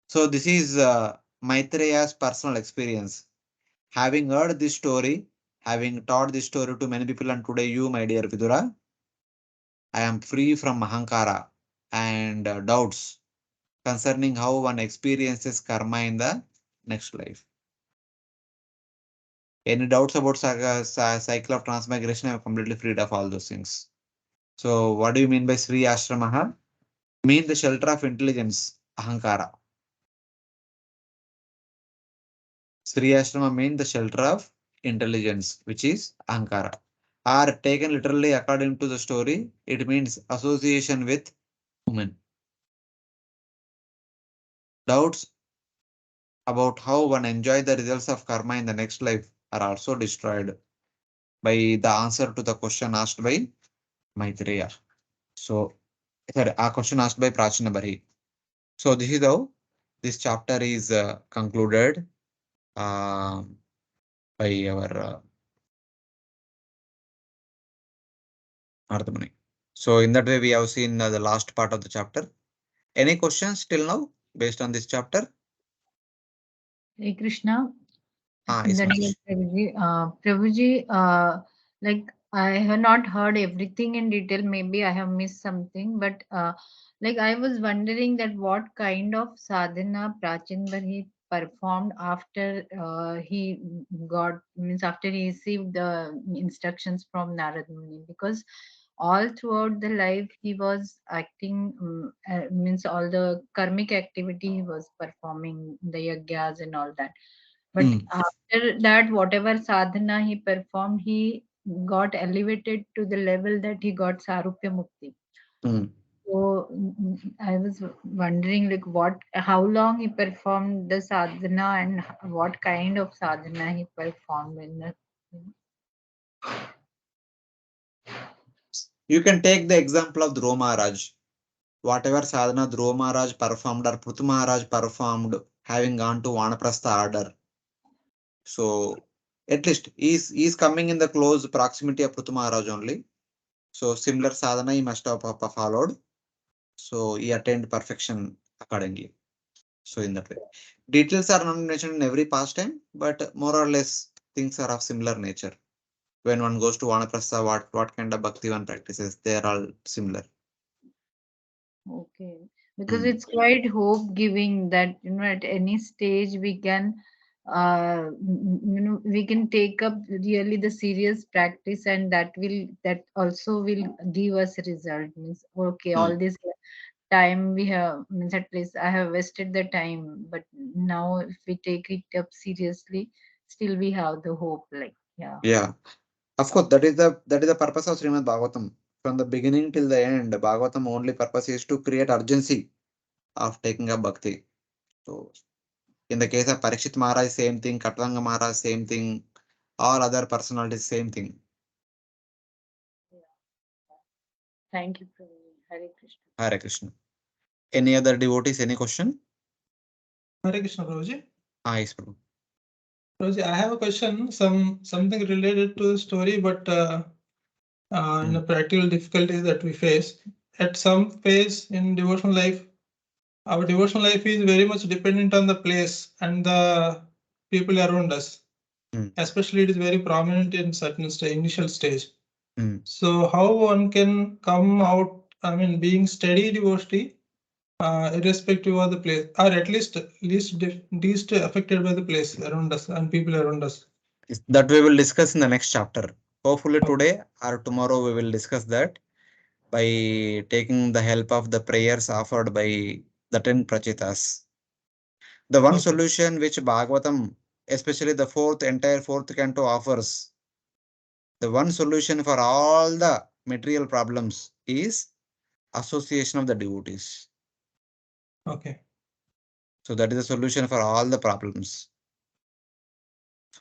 So this is Maitreya's personal experience. Having heard this story, having taught this story to many people, and today you, my dear Vidura, I am free from Ahankara and doubts concerning how one experiences karma in the next life. Any doubts about cycle of transmigration? I am completely freed of all those things. So, what do you mean by Sri Ashramaha? Mean the shelter of intelligence, Ahankara. Sri Ashrama mean the shelter of intelligence, which is Ahankara. Are taken literally according to the story, it means association with women. Doubts about how one enjoy the results of karma in the next life are also destroyed by the answer to the question asked by Maitreya. So, sorry, a question asked by Prachina Bari. So, this is how this chapter is concluded by our Ardhamani. So, in that way, we have seen the last part of the chapter. Any questions till now based on this chapter? Hey Krishna, Yes, that is Mataji. Prabhuji. Prabhuji, like I have not heard everything in detail. Maybe I have missed something, but like I was wondering that what kind of sadhana Prachinbar he performed after he got means after he received the instructions from Narada Muni, because all throughout the life he was acting means all the karmic activity he was performing, the yagyas and all that. But after that, whatever sadhana he performed, he got elevated to the level that he got Sarupya Mukti. So I was wondering, like, how long he performed the sadhana and what kind of sadhana he performed in the. You can take the example of Dhruva Maharaj. Whatever sadhana Dhruva Maharaj performed or Prithu Maharaj performed, having gone to Vanaprastha order. So, at least he's coming in the close proximity of Prithu Maharaj only. So, similar sadhana he must have followed. So, he attained perfection accordingly. So, in that way, details are not mentioned in every pastime, but more or less things are of similar nature. When one goes to Vanaprastha, what kind of bhakti one practices, they are all similar. Okay, because it's quite hope giving that at any stage we can we can take up really the serious practice, and that also will give us result. Means okay, all this time we have means at least I have wasted the time, but now if we take it up seriously, still we have the hope, like Yeah, of course, that is the purpose of Srimad Bhagavatam. From the beginning till the end, Bhagavatam only purpose is to create urgency of taking up bhakti. So, in the case of Parikshit Maharaj, same thing. Katanga Maharaj, same thing. All other personalities, same thing. Thank you, Prabhu. Hare Krishna. Hare Krishna. Any other devotees? Any question? Hare Krishna, Prabhuji. Yes, Prabhu. Prabhuji, I have a question. Something related to the story, but in the practical difficulties that we face at some phase in devotional life. Our devotional life is very much dependent on the place and the people around us. Especially, it is very prominent in certain initial stage. So, how one can come out? I mean, being steady devotee, irrespective of the place, or at least affected by the place around us and people around us. That we will discuss in the next chapter. Hopefully today or tomorrow we will discuss that by taking the help of the prayers offered by the 10 Prachitas. The one solution which Bhagavatam, especially the entire fourth canto offers, the one solution for all the material problems is association of the devotees. Okay. So that is the solution for all the problems.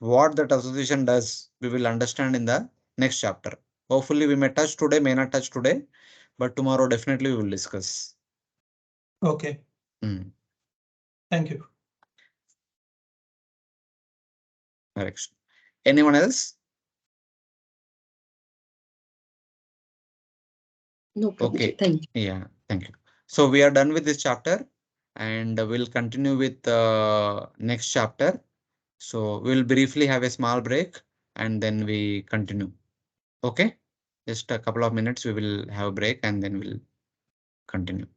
What that association does, we will understand in the next chapter. Hopefully we may touch today, may not touch today, but tomorrow definitely we will discuss. Okay. Thank you. Correction. Anyone else? No problem. Okay. Thank you. Yeah, thank you. So we are done with this chapter and we'll continue with the next chapter. So we'll briefly have a small break and then we continue. Okay, just a couple of minutes we will have a break and then we'll continue.